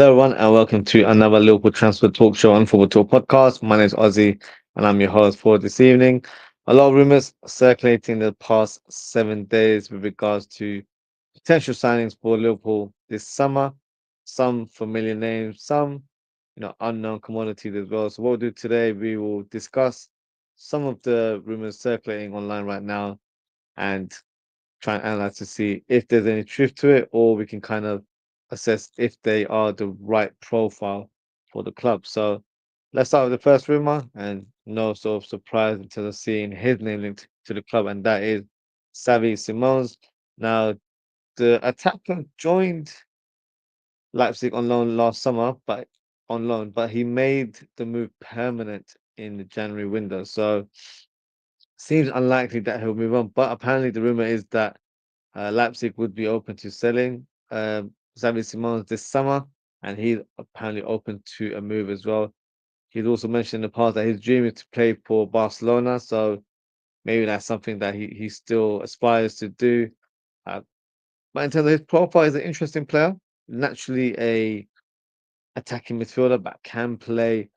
Hello, everyone, and welcome to another Liverpool Transfer Talk show on Football Talk podcast. My name is Ozzy, and I'm your host for this evening. A lot of rumors circulating the past 7 days with regards to potential signings for Liverpool this summer. Some familiar names, some unknown commodities as well. So what we'll do today, we will discuss some of the rumors circulating online right now and try and analyze to see if there's any truth to it, or we can kind of assess if they are the right profile for the club. So let's start with the first rumor, and no sort of surprise in terms of seeing his name linked to the club, and that is Xavi Simons. Now, the attacker joined Leipzig on loan last summer, but he made the move permanent in the January window. So seems unlikely that he'll move on. But apparently, the rumor is that Leipzig would be open to selling Xavi Simons this summer, and he's apparently open to a move as well. He's also mentioned in the past that his dream is to play for Barcelona, so maybe that's something that he still aspires to do. Uh, but in terms of his profile, he's an interesting player, naturally a attacking midfielder, but can play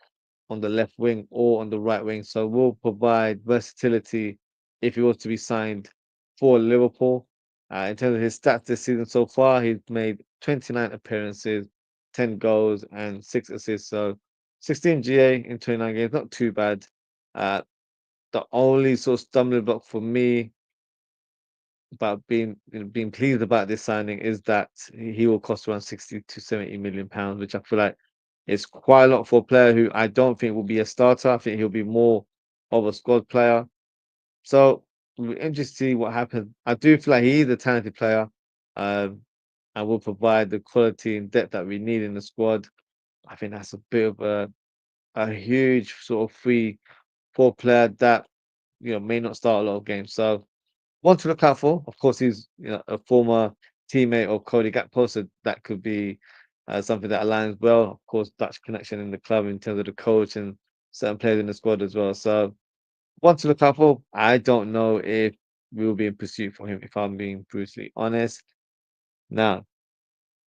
on the left wing or on the right wing, so will provide versatility if he was to be signed for Liverpool. In terms of his stats this season so far, he's made 29 appearances, 10 goals, and 6 assists. So 16 GA in 29 games, not too bad. Uh, the only sort of stumbling block for me about being pleased about this signing is that he will cost around 60 to 70 million pounds, which I feel like is quite a lot for a player who I don't think will be a starter. I think he'll be more of a squad player. So we're interested to see what happens. I do feel like he is a talented player, um, and will provide the quality and depth that we need in the squad. I think that's a bit of a huge sort of free for a player that may not start a lot of games. So one to look out for. Of course, he's a former teammate of Cody Gakpo, so that could be something that aligns well. Of course, Dutch connection in the club in terms of the coach and certain players in the squad as well. So one to look out for. I don't know if we will be in pursuit for him, if I'm being brutally honest. Now,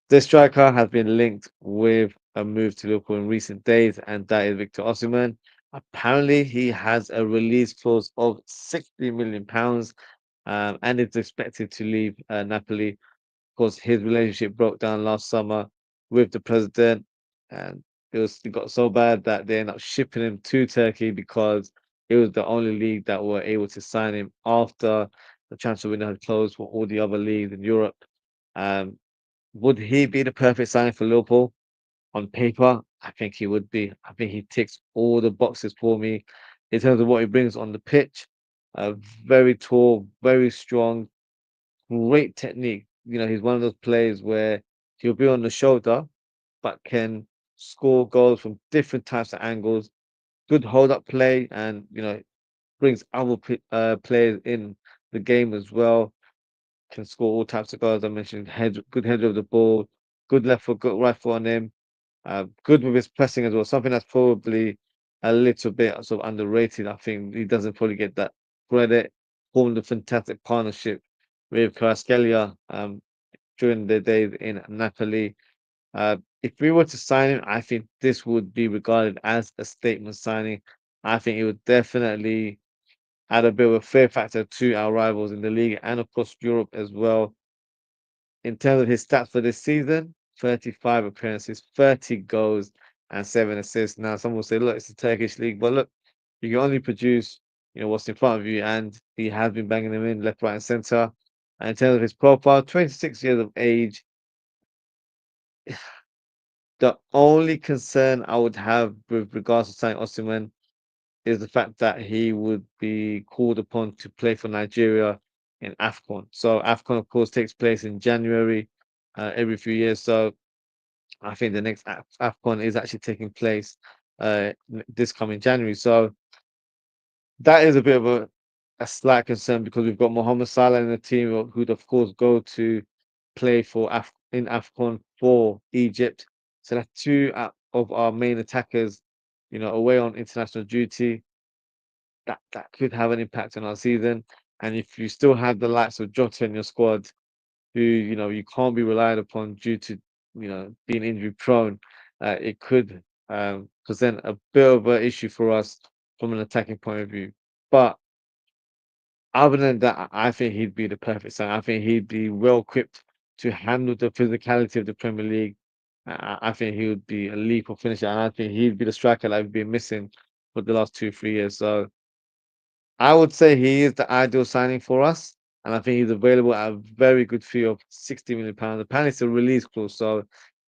this striker has been linked with a move to Liverpool in recent days, and that is Victor Osimhen. Apparently, he has a release clause of £60 million, and is expected to leave Napoli. Of course, his relationship broke down last summer with the president, and it got so bad that they ended up shipping him to Turkey because it was the only league that were able to sign him after the transfer window had closed for all the other leagues in Europe. Um, would he be the perfect signing for Liverpool? On paper, I think he would be. I think he ticks all the boxes for me in terms of what he brings on the pitch. Very tall, very strong, great technique. He's one of those players where he'll be on the shoulder, but can score goals from different types of angles. Good hold up play, and brings other players in the game as well. Can score all types of goals. I mentioned good header of the ball, good left foot, good right foot on him. Good with his pressing as well. Something that's probably a little bit sort of underrated. I think he doesn't probably get that credit. Formed a fantastic partnership with Kvaratskhelia during the days in Napoli. If we were to sign him, I think this would be regarded as a statement signing. I think it would definitely add a bit of a fear factor to our rivals in the league and, of course, Europe as well. In terms of his stats for this season, 35 appearances, 30 goals, and 7 assists. Now, some will say, look, it's the Turkish league, but look, you can only produce, what's in front of you, and he has been banging them in left, right, and centre. And in terms of his profile, 26 years of age. The only concern I would have with regards to signing Osimhen is the fact that he would be called upon to play for Nigeria in AFCON. So AFCON, of course, takes place in January every few years. So I think the next AFCON is actually taking place this coming January. So that is a bit of a slight concern because we've got Mohamed Salah in the team who'd, of course, go to play for in AFCON for Egypt. So that's two of our main attackers, away on international duty. That could have an impact on our season. And if you still have the likes of Jota in your squad, who you can't be relied upon due to being injury prone, it could present a bit of an issue for us from an attacking point of view. But other than that, I think he'd be the perfect sign. I think he'd be well equipped to handle the physicality of the Premier League. I think he would be a lethal finisher, and I think he'd be the striker that we've been missing for the last 2, 3 years. So I would say he is the ideal signing for us, and I think he's available at a very good fee of £60 million. Apparently, it's a release clause, so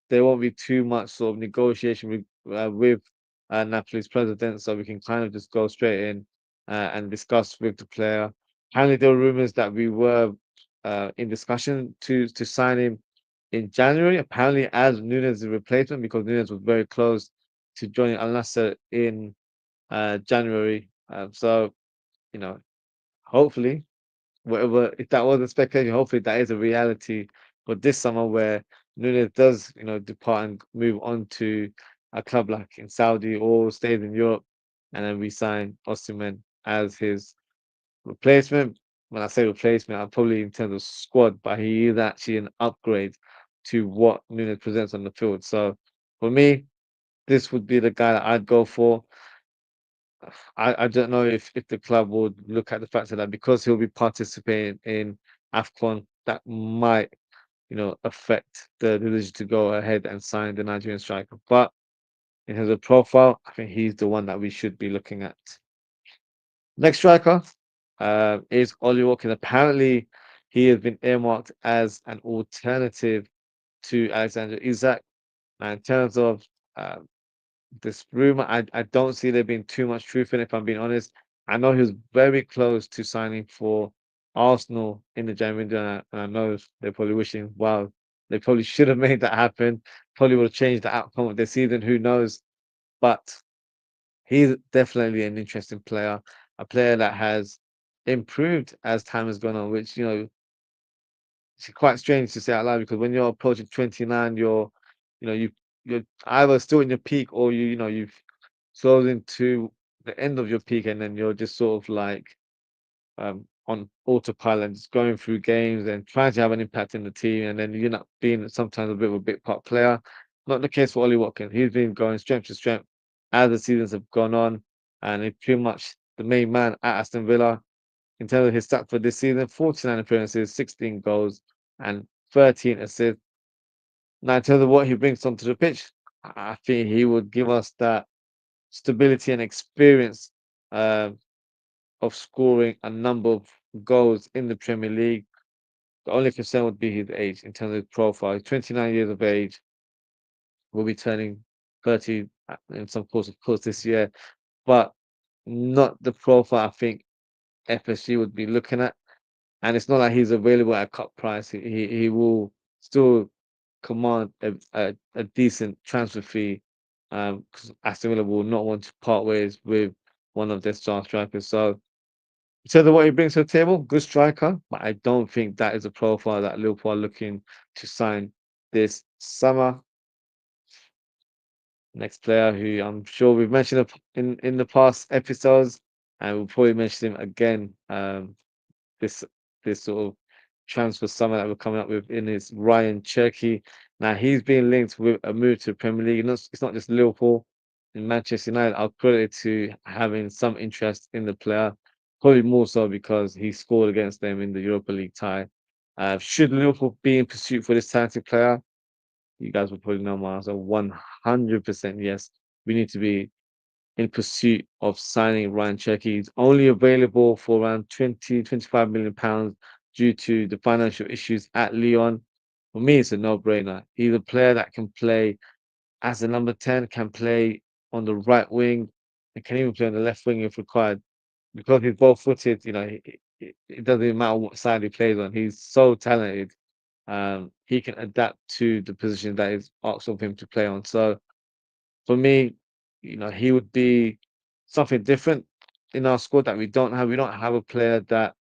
there won't be too much sort of negotiation with Napoli's president, so we can kind of just go straight in and discuss with the player. Apparently, there were rumors that we were in discussion to sign him in January. Apparently, as Nunes' replacement, because Nunes was very close to joining Al Nassr in January. So you know, hopefully, whatever if that wasn't speculation, hopefully that is a reality for this summer where Nunes does, depart and move on to a club like in Saudi or stays in Europe, and then we sign Osimhen as his replacement. When I say replacement, I'm probably in terms of squad, but he is actually an upgrade to what Nunes presents on the field. So for me, this would be the guy that I'd go for. I don't know if the club would look at the fact that because he'll be participating in AFCON, that might, affect the decision to go ahead and sign the Nigerian striker. But in terms of profile, I think he's the one that we should be looking at. Next striker is Ollie Watkins. Apparently, he has been earmarked as an alternative to Alexander Isak. Now, in terms of uh, this rumor, I don't see there being too much truth in it, if I'm being honest. I know he was very close to signing for Arsenal in the January window, and I know they're probably wishing, wow, they probably should have made that happen. Probably would have changed the outcome of the season. Who knows? But he's definitely an interesting player, a player that has improved as time has gone on, which it's quite strange to say out loud because when you're approaching 29, you're either still in your peak or you've closing to the end of your peak, and then you're just sort of like on autopilot, just going through games and trying to have an impact in the team, and then you're not being sometimes a bit of a bit part player. Not the case for Ollie Watkins. He's been going strength to strength as the seasons have gone on, and he's pretty much the main man at Aston Villa in terms of his stats for this season: 49 appearances, 16 goals, and 13 assists. Now, in terms of what he brings onto the pitch, I think he would give us that stability and experience uh, of scoring a number of goals in the Premier League. The only concern would be his age in terms of his profile. He's 29 years of age, will be turning 30 in some course, of course, this year, but not the profile I think FSG would be looking at. And it's not like he's available at a cut price. He will still command a decent transfer fee because Aston Villa will not want to part ways with one of their star strikers. So in terms of what he brings to the table, good striker, but I don't think that is a profile that Liverpool are looking to sign this summer. Next player who I'm sure we've mentioned in the past episodes, and we'll probably mention him again this this sort of transfer summer that we're coming up with in is Rayan Cherki. Now he's being linked with a move to the Premier League. It's not just Liverpool and Manchester United. I'll credit it to having some interest in the player, probably more so because he scored against them in the Europa League tie. Should Liverpool be in pursuit for this talented player? You guys will probably know my answer. 100% yes. We need to be in pursuit of signing Ryan Cherki. He's only available for around 20, 25 million pounds due to the financial issues at Lyon. For me, it's a no-brainer. He's a player that can play as a number 10, can play on the right wing, and can even play on the left wing if required. Because he's both-footed, it doesn't even matter what side he plays on. He's so talented. He can adapt to the position that is asked of him to play on. So for me, he would be something different in our squad that we don't have. We don't have a player that,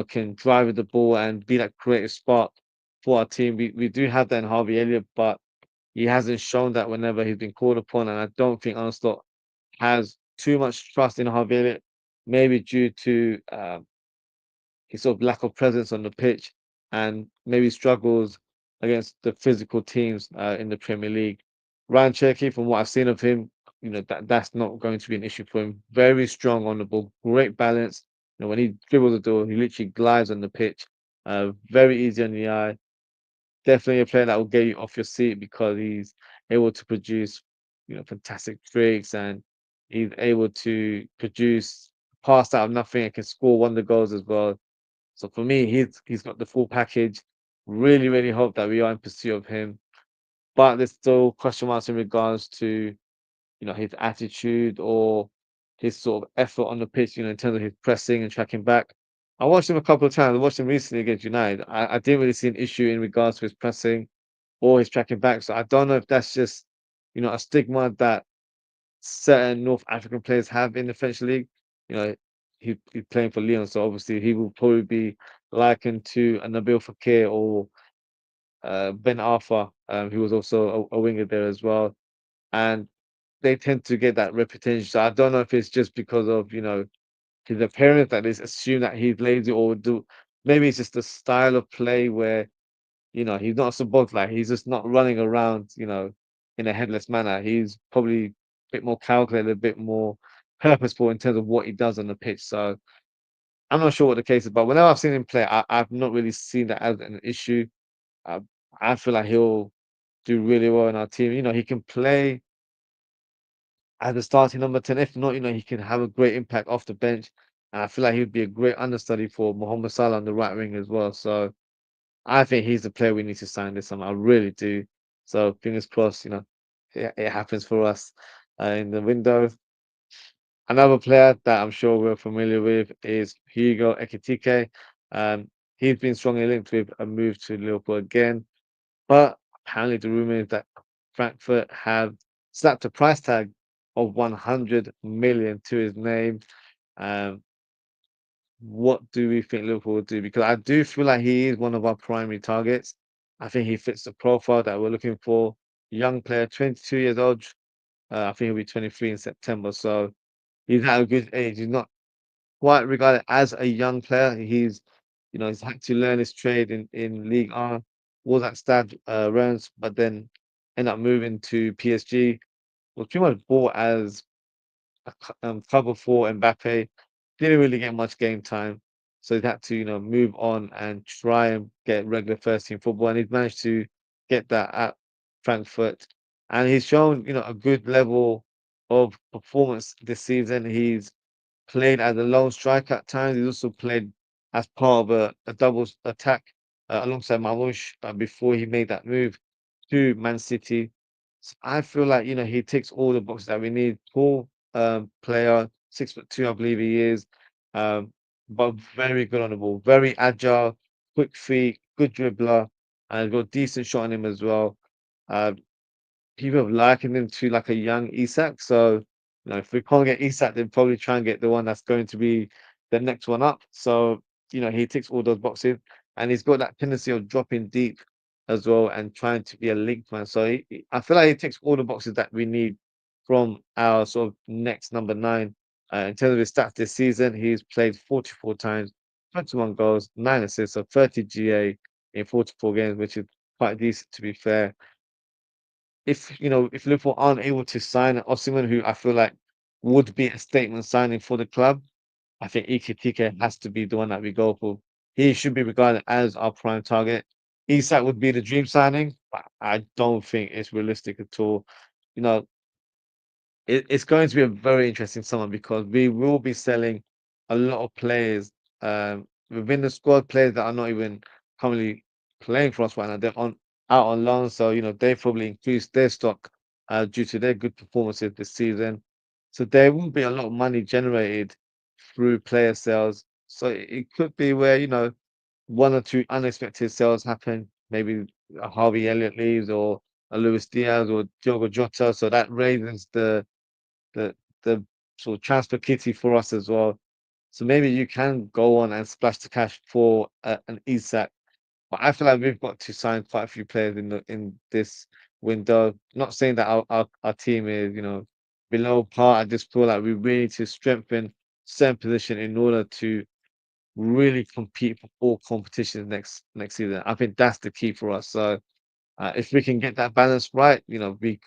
can drive with the ball and be that creative spark for our team. We do have that in Harvey Elliott, but he hasn't shown that whenever he's been called upon. And I don't think Arne Slot has too much trust in Harvey Elliott, maybe due to his sort of lack of presence on the pitch and maybe struggles against the physical teams in the Premier League. Ryan Cherki, from what I've seen of him, that's not going to be an issue for him. Very strong on the ball, great balance. When he dribbles the ball, he literally glides on the pitch. Very easy on the eye. Definitely a player that will get you off your seat because he's able to produce, fantastic tricks, and he's able to produce pass out of nothing and can score wonder goals as well. So for me, he's got the full package. Really, really hope that we are in pursuit of him. But there's still question marks in regards to, his attitude or his sort of effort on the pitch, in terms of his pressing and tracking back. I watched him a couple of times. I watched him recently against United. I didn't really see an issue in regards to his pressing or his tracking back. So I don't know if that's just, a stigma that certain North African players have in the French league. You know, he's playing for Lyon, so obviously he will probably be likened to a Nabil Fekir or Ben Arfa, who was also a winger there as well. And they tend to get that reputation. So I don't know if it's just because of, his appearance that is assumed that he's lazy, or do maybe it's just the style of play where, he's not supposed like he's just not running around, in a headless manner. He's probably a bit more calculated, a bit more purposeful in terms of what he does on the pitch. So I'm not sure what the case is, but whenever I've seen him play, I've not really seen that as an issue. Uh, I feel like he'll do really well in our team. He can play as a starting number 10. If not, he can have a great impact off the bench. And I feel like he would be a great understudy for Mohamed Salah on the right wing as well. So I think he's the player we need to sign this summer. I really do. So fingers crossed, it happens for us in the window. Another player that I'm sure we're familiar with is Hugo Ekitike. He's been strongly linked with a move to Liverpool again, but apparently the rumor is that Frankfurt have slapped a price tag of 100 million to his name. Um, what do we think Liverpool will do? Because I do feel like he is one of our primary targets. I think he fits the profile that we're looking for. Young player, 22 years old. I think he'll be 23 in September. So he's at a good age. He's not quite regarded as a young player. He's had to learn his trade in League R. Was at Stade Reims, but then ended up moving to PSG. Was pretty much bought as cover for Mbappe. Didn't really get much game time, so he had to move on and try and get regular first team football, and he's managed to get that at Frankfurt, and he's shown a good level of performance this season. He's played as a lone striker at times. He's also played as part of a double attack alongside Mamouche before he made that move to Man City. So I feel like he ticks all the boxes that we need. Tall player, 6'2", I believe he is, um, but very good on the ball, very agile, quick feet, good dribbler, and got a decent shot on him as well. Uh, People have likened him to like a young Isak. So, if we can't get Isak, then probably try and get the one that's going to be the next one up. So, he ticks all those boxes, and he's got that tendency of dropping deep as well and trying to be a link man. So I feel like he ticks all the boxes that we need from our sort of next number nine. In terms of his stats this season, he's played 44 times, 21 goals, 9 assists, so 30 GA in 44 games, which is quite decent to be fair. If Liverpool aren't able to sign Osimhen, who I feel like would be a statement signing for the club, I think Ekitike has to be the one that we go for. He should be regarded as our prime target. Isak would be the dream signing, but I don't think it's realistic at all. You know, it's going to be a very interesting summer because we will be selling a lot of players within the squad, players that are not even currently playing for us right now. They're on out on loan, so they probably increased their stock due to their good performances this season. So there will be a lot of money generated through player sales. So it could be where one or two unexpected sales happen. Maybe a Harvey Elliott leaves, or a Luis Diaz, or Diogo Jota. So that raises the the sort of transfer kitty for us as well. So maybe you can go on and splash the cash for an Isak. But I feel like we've got to sign quite a few players in this window. Not saying that our team is below par. I just feel like we really need to strengthen certain position in order to really compete for all competitions next season. I think that's the key for us. So If we can get that balance right, we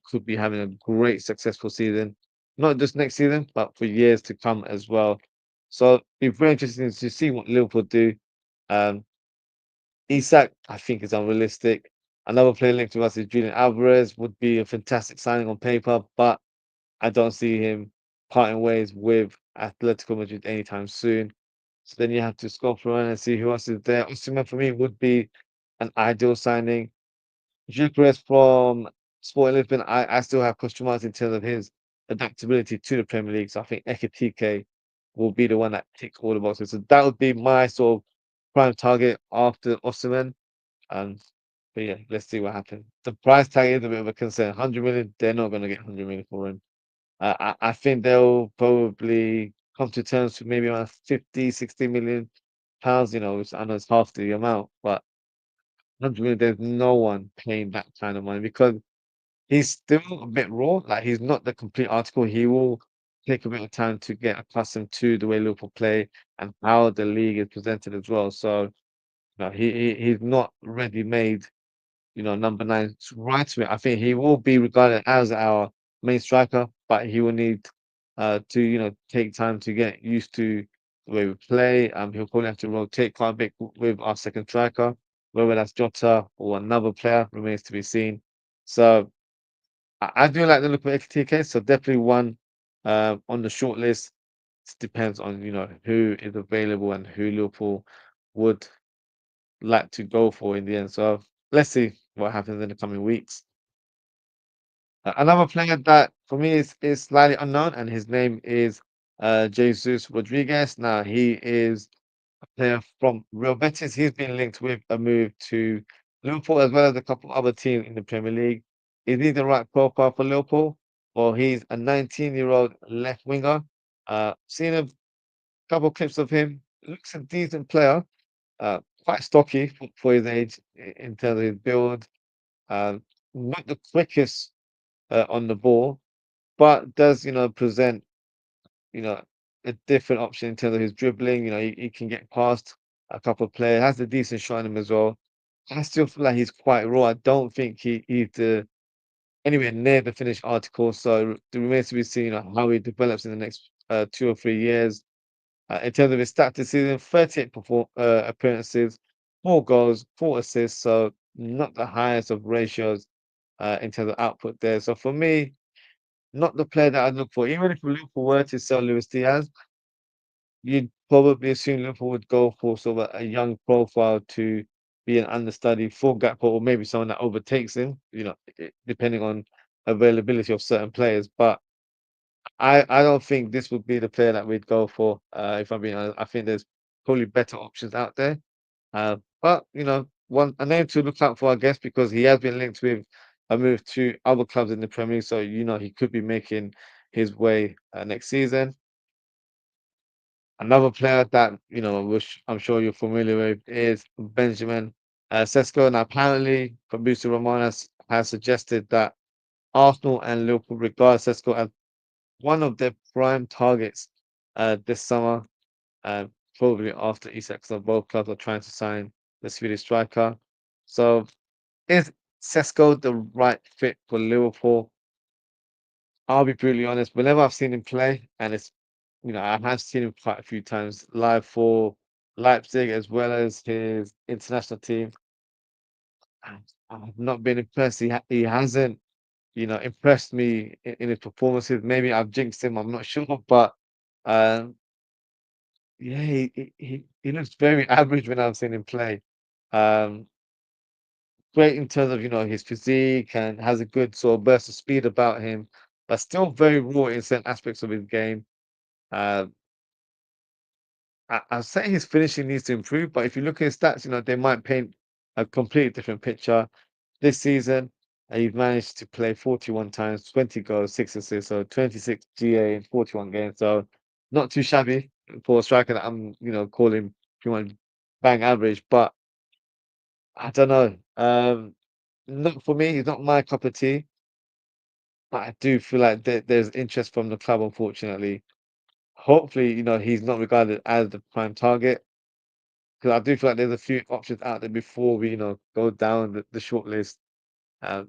could be having a great successful season, not just next season, but for years to come as well. So it's very interesting to see what Liverpool do. Um, Isak, I think, is unrealistic. Another player linked to us is Julian Alvarez, would be a fantastic signing on paper, but I don't see him parting ways with Atletico Madrid anytime soon. So then you have to scroll through and see who else is there. Osimhen for me would be an ideal signing. Gyökeres from Sporting Lisbon, I still have question marks in terms of his adaptability to the Premier League. So I think Ekitike will be the one that ticks all the boxes. So that would be my sort of prime target after Osimhen. Um, but yeah, let's see what happens. The price tag is a bit of a concern. 100 million, they're not going to get 100 million for him. I think they'll probably come to terms with maybe around 50, 60 million pounds, which I know it's half the amount, but 100 million, there's no one paying that kind of money because he's still a bit raw. Like he's not the complete article. He will take a bit of time to get accustomed to the way Liverpool play and how the league is presented as well. So he's not ready made, number nine right to it. I think he will be regarded as our main striker, but he will need to, take time to get used to the way we play. He'll probably have to rotate quite a bit with our second striker, whether that's Jota or another player remains to be seen. So I do like the look of Ekitike, so definitely one on the short list. It depends on who is available and who Liverpool would like to go for in the end. So let's see what happens in the coming weeks. Another player that for me is slightly unknown, and his name is Jesus Rodriguez. Now he is a player from Real Betis. He's been linked with a move to Liverpool as well as a couple other teams in the Premier League. Is he the right profile for Liverpool? Well, he's a 19-year-old left winger. Seen a couple clips of him. Looks a decent player. Quite stocky for his age in terms of his build. Not the quickest on the ball, but does present you know a different option in terms of his dribbling. He can get past a couple of players. Has a decent shot in him as well. I still feel like he's quite raw. I don't think he's anywhere near the finished article. So it remains to be seen how he develops in the next 2 or 3 years. In terms of his stats this season, 38 appearances, 4 goals, 4 assists. So not the highest of ratios in terms of output there. So for me, not the player that I'd look for. Even if Liverpool were to sell Luis Diaz, you'd probably assume Liverpool would go for sort of a young profile to be an understudy for Gakpo, or maybe someone that overtakes him, depending on availability of certain players. But I don't think this would be the player that we'd go for, if I'm being honest. I think there's probably better options out there. But one a name to look out for, I guess, because he has been linked with a move to other clubs in the Premier League, so he could be making his way next season. Another player that which I'm sure you're familiar with is Benjamin Sesko. Now, apparently, Fabrizio Romano has suggested that Arsenal and Liverpool regard Sesko as one of their prime targets this summer, uh, probably after Isak. So both clubs are trying to sign the Swedish striker. So is Sesko the right fit for Liverpool? I'll be brutally honest. Whenever I've seen him play, and I have seen him quite a few times live for Leipzig as well as his international team. I- I've not been impressed. He hasn't, impressed me in his performances. Maybe I've jinxed him. I'm not sure, but um, yeah, he looks very average when I've seen him play. Um, Great in terms of his physique and has a good sort of burst of speed about him, but still very raw in certain aspects of his game. Uh, I'd say his finishing needs to improve, but if you look at his stats, they might paint a completely different picture. This season, he's managed to play 41 times, 20 goals, 6 assists, so 26 GA in 41 games. So not too shabby for a striker that I'm, calling pretty much bang average, but I don't know. Not for me, he's not my cup of tea, but I do feel like there's interest from the club, unfortunately. Hopefully, he's not regarded as the prime target. because I do feel like there's a few options out there before we, go down the short list. Um,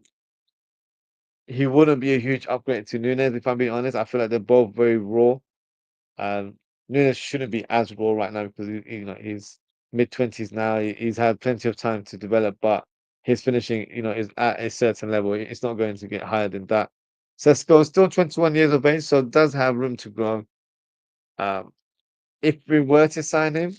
he wouldn't be a huge upgrade to Nunes, if I'm being honest. I feel like they're both very raw. Um, Nunes shouldn't be as raw right now because he's mid-20s now. He's had plenty of time to develop, but his finishing, is at a certain level. It's not going to get higher than that. Sesko is still 21 years of age, so does have room to grow. Um, if we were to sign him,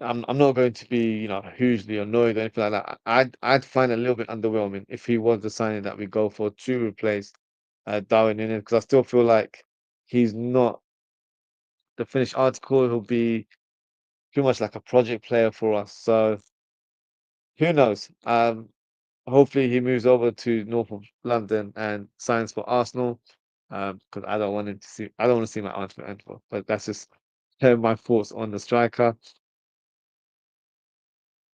I'm not going to be, hugely annoyed or anything like that. I'd find it a little bit underwhelming if he was the signing that we go for to replace Darwin Núñez, because I still feel like he's not the finished article. He'll be pretty much like a project player for us. So who knows? Hopefully he moves over to North of London and signs for Arsenal. Because I don't want him to see. I don't want to see my aunt for Antwerp. But that's just my thoughts on the striker.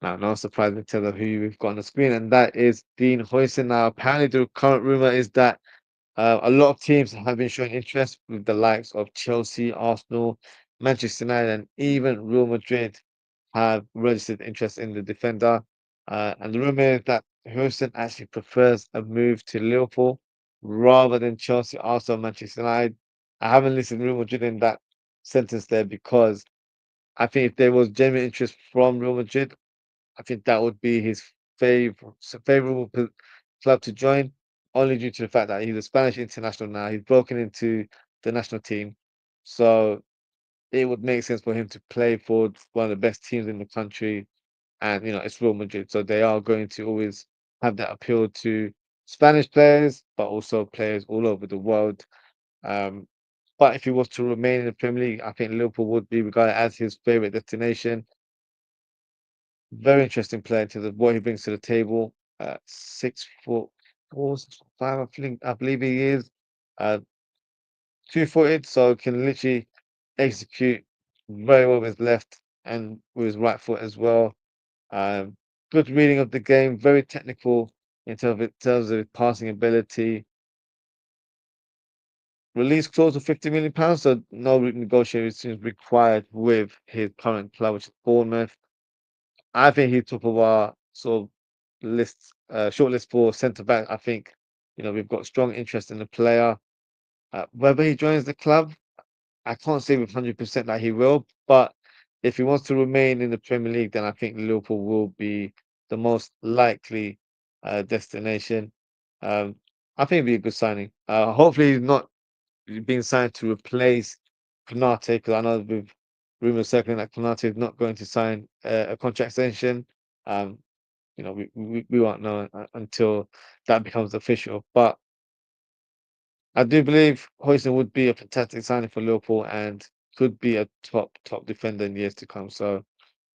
Now, no surprise in terms of who we've got on the screen, and that is Dean Huijsen. Now, apparently, the current rumor is that a lot of teams have been showing interest with the likes of Chelsea, Arsenal, Manchester United, and even Real Madrid have registered interest in the defender. And the rumor is that Huijsen actually prefers a move to Liverpool rather than Chelsea, Arsenal, Manchester United. I haven't listed Real Madrid in that sentence there because I think if there was genuine interest from Real Madrid, I think that would be his favorable club to join, only due to the fact that he's a Spanish international now. He's broken into the national team, so it would make sense for him to play for one of the best teams in the country, and it's Real Madrid, so they are going to always have that appeal to Spanish players, but also players all over the world. Um, but if he was to remain in the Premier League, I think Liverpool would be regarded as his favorite destination. Very interesting player in terms of what he brings to the table. 6 foot 4, 6 foot 5, I believe he is. Uh, 2-footed, so can literally execute very well with his left and with his right foot as well. Um, Good reading of the game, very technical in terms of his passing ability. Release clause of £50 million, so no negotiation required with his current club, which is Bournemouth. I think he's top of our sort of short list for centre back. I think we've got strong interest in the player. Whether he joins the club, I can't say with 100% that he will. But if he wants to remain in the Premier League, then I think Liverpool will be the most likely destination. Um, I think it'd be a good signing. Hopefully, he's not being signed to replace Konate, because I know with rumors circling that Konate is not going to sign a contract extension. Um, we won't know until that becomes official. But I do believe Huijsen would be a fantastic signing for Liverpool and could be a top defender in years to come. So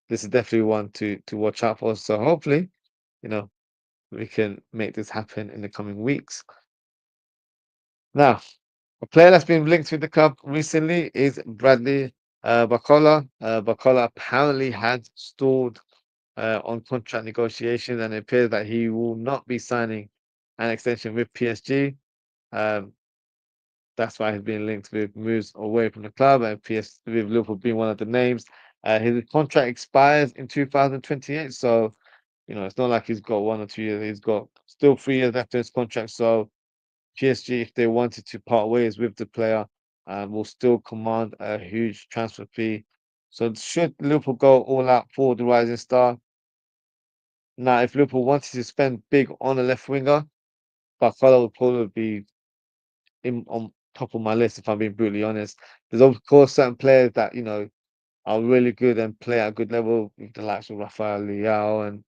this is definitely one to watch out for. So hopefully, you know, we can make this happen in the coming weeks. Now, a player that's been linked with the club recently is Bradley Barcola. Barcola apparently had stalled on contract negotiations, and it appears that he will not be signing an extension with PSG. Um, that's why he's been linked with moves away from the club, and with Liverpool being one of the names. His contract expires in 2028, so it's not like he's got 1 or 2 years. He's got still 3 years left in his contract. So PSG, if they wanted to part ways with the player, will still command a huge transfer fee. So should Liverpool go all out for the rising star? Now, if Liverpool wanted to spend big on a left winger, Barcola would probably be on top of my list, if I'm being brutally honest. There's of course certain players that are really good and play at a good level, with the likes of Rafael Leao and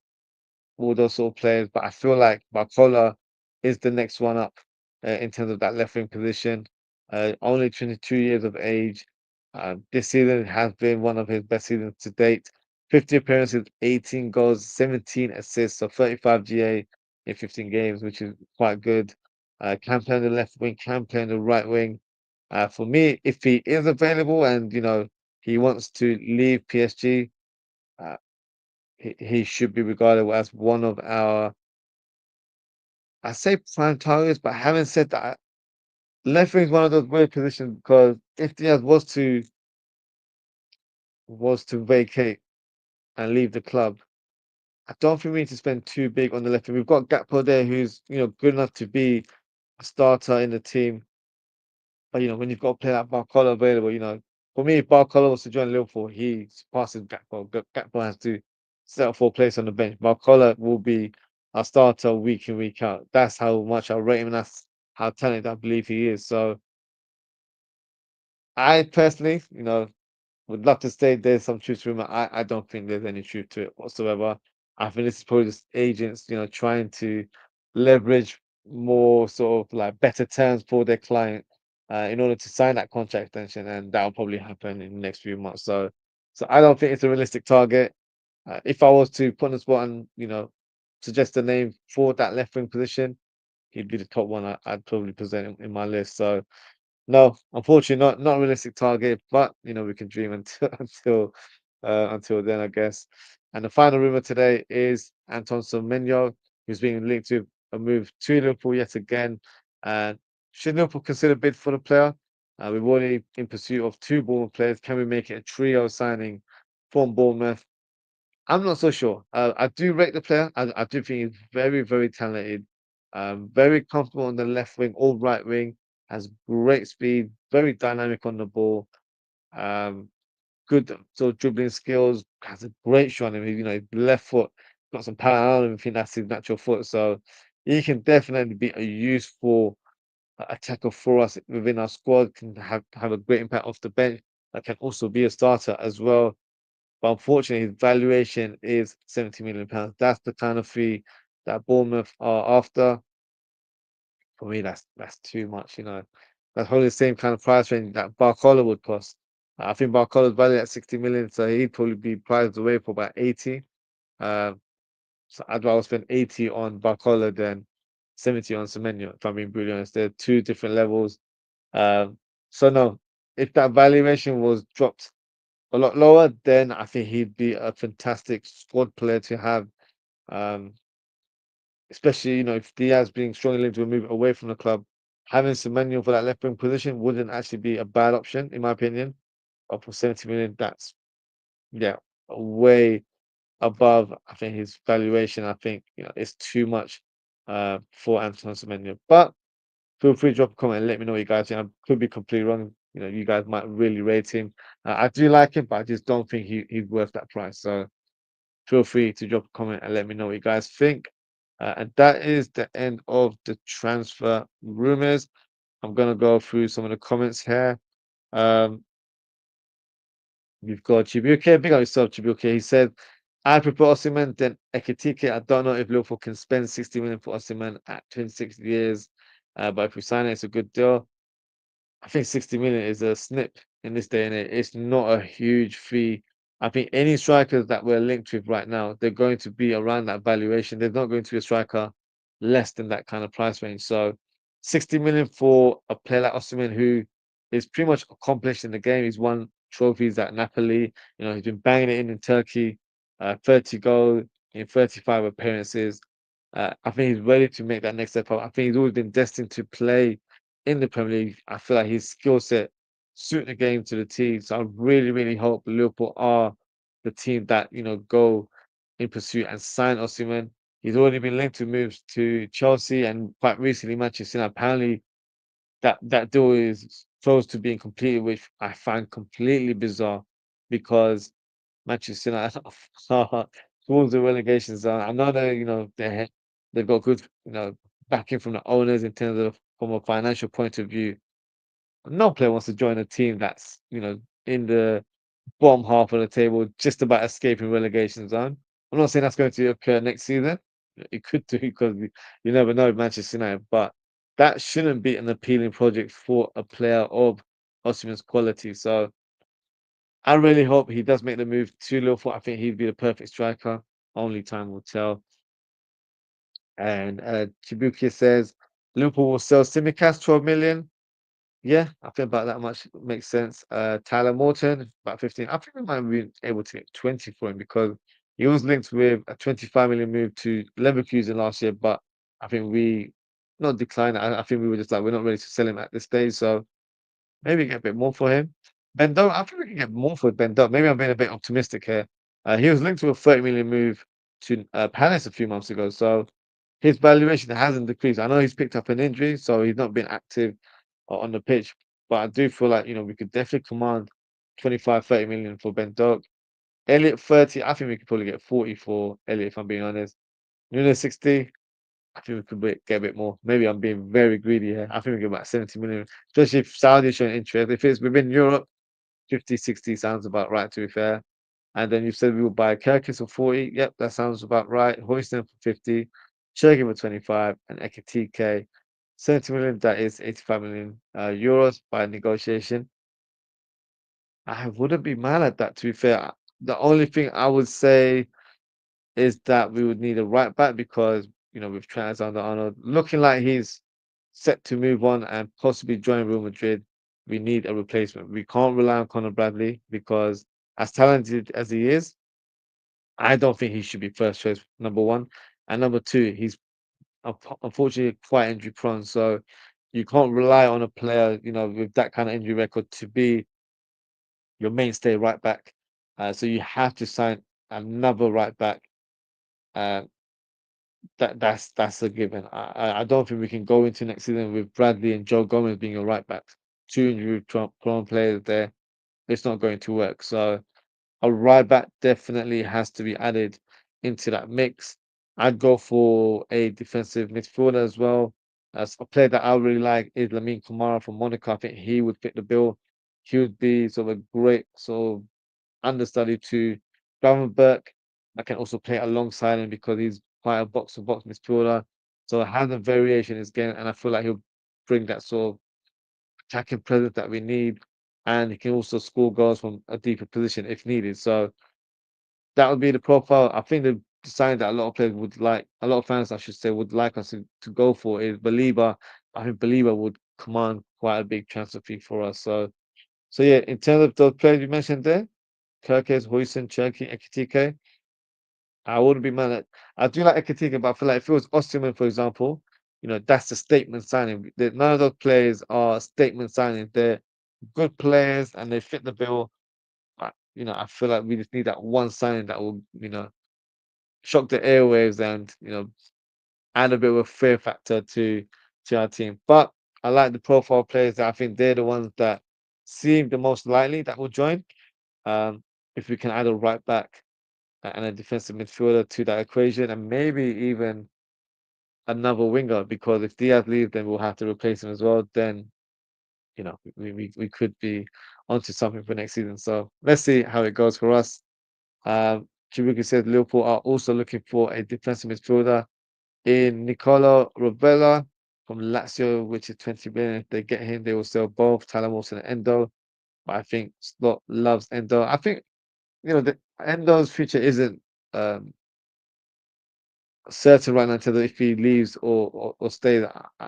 all those sort of players. But I feel like Barcola is the next one up in terms of that left wing position. Only 22 years of age. This season has been one of his best seasons to date. 50 appearances, 18 goals, 17 assists, so 35 GA in 15 games, which is quite good. Can play on the left wing, can play on the right wing. For me, if he is available and he wants to leave PSG, uh, he should be regarded as one of our, I say prime targets, but having said that, left wing is one of those weird positions because if Diaz was to vacate, and leave the club, I don't think we need to spend too big on the left wing. We've got Gakpo there, who's good enough to be a starter in the team. But when you've got a player like Barcola available, for me, if Barcola was to join Liverpool, he surpasses Gakpo. Gakpo has to settle for a place on the bench. Barcola will be a starter week in, week out. That's how much I rate him, and that's how talented I believe he is. So I personally, would love to say there's some truth to rumor. I don't think there's any truth to it whatsoever. I think this is probably just agents, trying to leverage more sort of like better terms for their client in order to sign that contract extension, and that will probably happen in the next few months. So I don't think it's a realistic target. If I was to put on the spot and suggest a name for that left wing position, he'd be the top one I'd probably present in my list. So no, unfortunately, not a realistic target, but we can dream until until then, I guess. And the final rumor today is Antoine Semenyo, who's being linked to a move to Liverpool yet again. And should Liverpool consider bid for the player? We've already in pursuit of two Bournemouth players. Can we make it a trio signing from Bournemouth? I'm not so sure. I do rate the player. I do think he's very, very talented. Very comfortable on the left wing or right wing. Has great speed. Very dynamic on the ball. Um, Good sort of dribbling skills. Has a great shot on him. His left foot got some power. I don't even think that's his natural foot. So he can definitely be a useful attacker for us within our squad. Can have a great impact off the bench. That can also be a starter as well. But unfortunately, his valuation is £70 million. That's the kind of fee that Bournemouth are after. For me, that's too much. That's probably the same kind of price range that Barcola would cost. I think Barcola's valued at 60 million, so he'd probably be priced away for about 80. Um, so I'd rather spend 80 on Barcola than 70 on Semenyo, if I'm being brutally honest. They're two different levels. Um, so no, if that valuation was dropped a lot lower, then I think he'd be a fantastic squad player to have. Um, Especially, if Diaz being strongly linked to a move away from the club, having Semenyo for that left wing position wouldn't actually be a bad option, in my opinion. But for 70 million, that's yeah, way above I think his valuation. I think it's too much for Antoine Semenyo. But feel free to drop a comment and let me know what you guys think. I could be completely wrong. You guys might really rate him. I do like him, but I just don't think he's worth that price. So feel free to drop a comment and let me know what you guys think. And that is the end of the transfer rumors. I'm gonna go through some of the comments here. Um, we've got Chibuke. Big up yourself, Chibuke. He said, "I prefer Osimhen than Ekitike. I don't know if Liverpool can spend 60 million for Osimhen at 26 years, but if we sign it, it's a good deal." I think 60 million is a snip in this day and age. It's not a huge fee. I think any strikers that we're linked with right now, they're going to be around that valuation. There's not going to be a striker less than that kind of price range. So 60 million for a player like Osimhen, who is pretty much accomplished in the game. He's won trophies at Napoli. He's been banging it in Turkey, 30 goals in 35 appearances. I think he's ready to make that next step up. I think he's always been destined to play in the Premier League. I feel like his skill set suit the game to the T. So I really, really hope Liverpool are the team that go in pursuit and sign Osimhen. He's already been linked to moves to Chelsea and quite recently Manchester United. Apparently, that deal is close to being completed, which I find completely bizarre because Manchester United are towards the relegation zone. I know that they've got good backing from the owners in terms of from a financial point of view. No player wants to join a team that's in the bottom half of the table, just about escaping relegation zone. I'm not saying that's going to occur next season. It could do because you never know with Manchester United, but that shouldn't be an appealing project for a player of Osimhen's quality. So I really hope he does make the move to Liverpool. I think he'd be the perfect striker. Only time will tell. And Chibuki says Liverpool will sell Simicast 12 million. Yeah, I think about that much makes sense. Tyler Morton, about 15. I think we might be able to get 20 for him because he was linked with a 25 million move to Leverkusen last year, but I think we not declined. I think we were just like, we're not ready to sell him at this stage. So maybe get a bit more for him. Ben Doe, I think we can get more for Ben Doe. Maybe I'm being a bit optimistic here. He was linked to a 30 million move to Palace a few months ago, so his valuation hasn't decreased. I know he's picked up an injury, so he's not been active on the pitch, but I do feel like we could definitely command 25, 30 million for Ben Doak. Elliot 30, I think we could probably get 40 for Elliot, if I'm being honest. Nuno 60, I think we could get a bit more. Maybe I'm being very greedy here. I think we get about 70 million, especially if Saudi is showing interest. If it's within Europe, 50, 60 sounds about right, to be fair. And then you said we would buy Kirkis for 40. Yep, that sounds about right. Huijsen for 50, Cherki for 25, and Ekitike 70 million. That is 85 million euros by negotiation. I wouldn't be mad at that, to be fair. The only thing I would say is that we would need a right back because, with Trent Alexander-Arnold looking like he's set to move on and possibly join Real Madrid, we need a replacement. We can't rely on Conor Bradley because, as talented as he is, I don't think he should be first choice, number one. And number two, he's unfortunately quite injury prone. So you can't rely on a player, with that kind of injury record to be your mainstay right back. So you have to sign another right back. Uh, that's a given. I don't think we can go into next season with Bradley and Joe Gomez being your right backs. Two injury prone players there. It's not going to work. So a right back definitely has to be added into that mix. I'd go for a defensive midfielder as well. As a player that I really like is Lamine Kamara from Monaco. I think he would fit the bill. He would be sort of a great sort of understudy to Gravenberch. I can also play alongside him because he's quite a box-to-box midfielder. So it has a variation in his game, and I feel like he'll bring that sort of attacking presence that we need. And he can also score goals from a deeper position if needed. So that would be the profile. I think the sign that a lot of players would like, a lot of fans, I should say, would like us to go for is Belieber. I think Belieber would command quite a big transfer fee for us. So yeah, in terms of those players you mentioned there, Kirkes, Huijsen, Cherki, Ekitike, I wouldn't be mad at. I do like Ekitike, but I feel like if it was Osimhen, for example, that's the statement signing. None of those players are statement signings. They're good players and they fit the bill. I feel like we just need that one signing that will, shock the airwaves and add a bit of a fear factor to our team. But I like the profile players that I think they're the ones that seem the most likely that will join. Um, if we can add a right back and a defensive midfielder to that equation, and maybe even another winger, because if Diaz leaves, then we'll have to replace him as well. Then we could be onto something for next season. So let's see how it goes for us. Chibuki said Liverpool are also looking for a defensive midfielder in Nicola Rovella from Lazio, which is 20 million. If they get him, they will sell both Talamos and Endo. But I think Slot loves Endo. I think the Endo's future isn't um, certain right now until if he leaves or stays.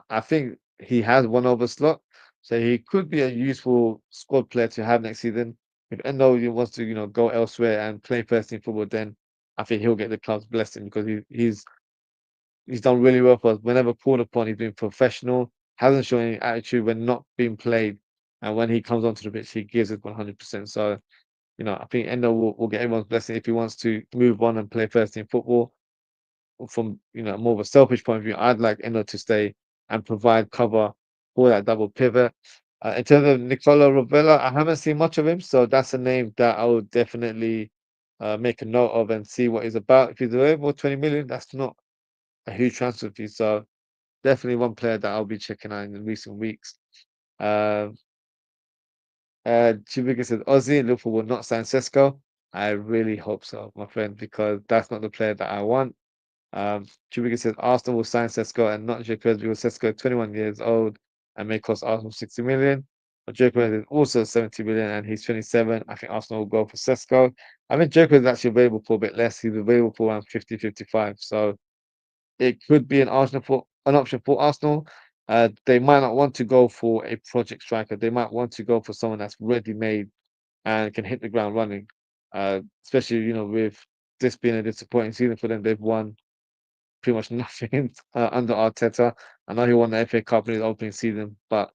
I think he has one over Slot, so he could be a useful squad player to have next season. If Endo wants to go elsewhere and play first team football, then I think he'll get the club's blessing because he's done really well for us. Whenever called upon, he's been professional, hasn't shown any attitude when not being played. And when he comes onto the pitch, he gives it 100%. So, I think Endo will get everyone's blessing if he wants to move on and play first team football. From, more of a selfish point of view, I'd like Endo to stay and provide cover for that double pivot. In terms of Nicola Rovella, I haven't seen much of him, so that's a name that I would definitely make a note of and see what he's about. If he's available, 20 million, that's not a huge transfer fee. So definitely one player that I'll be checking out in the recent weeks. Um, Chibuka says Ozzy Liverpool will not sign Sesko. I really hope so, my friend, because that's not the player that I want. Chibuka says Arsenal will sign Sesko and not Jokers because Sesko is 21 years old and may cost Arsenal 60 million. But Jokers is also 70 million and he's 27. I think Arsenal will go for Sesko. I think Jokers is actually available for a bit less. He's available for around 50, 55. So it could be an option for Arsenal. They might not want to go for a project striker. They might want to go for someone that's ready made and can hit the ground running. Especially with this being a disappointing season for them, they've won pretty much nothing under Arteta. I know he won the FA Cup in his opening season, but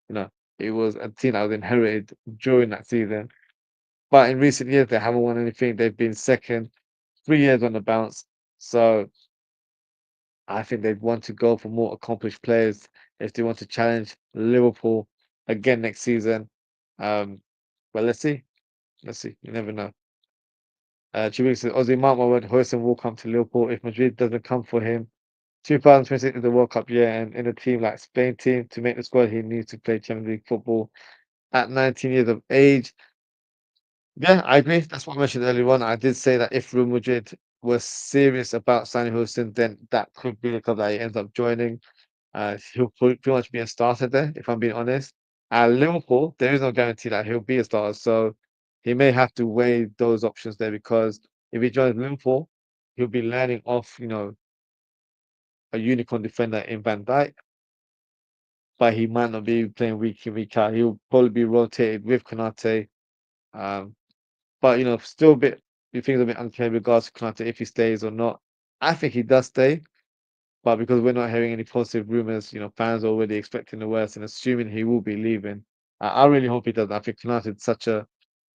you know it was a team that was inherited during that season. But in recent years, they haven't won anything. They've been second, 3 years on the bounce. So I think they'd want to go for more accomplished players if they want to challenge Liverpool again next season. Um, but let's see. Let's see. You never know. Chibik says, Ozzy, mark my word, Huijsen will come to Liverpool if Madrid doesn't come for him. 2026 is the World Cup year, and in a team like Spain team, to make the squad, he needs to play Champions League football at 19 years of age. Yeah, I agree. That's what I mentioned earlier on. I did say that if Real Madrid were serious about signing Huijsen, then that could be the club that he ends up joining. He'll pretty much be a starter there, if I'm being honest. At Liverpool, there is no guarantee that he'll be a starter, so he may have to weigh those options there because if he joins Liverpool, he'll be learning off, a unicorn defender in Van Dijk, but he might not be playing week in, week out. He'll probably be rotated with Konate. Um, but still a bit, you think it's a bit unclear in regards to Konate if he stays or not. I think he does stay. But because we're not hearing any positive rumors, fans are already expecting the worst and assuming he will be leaving. I really hope he does. I think United is such a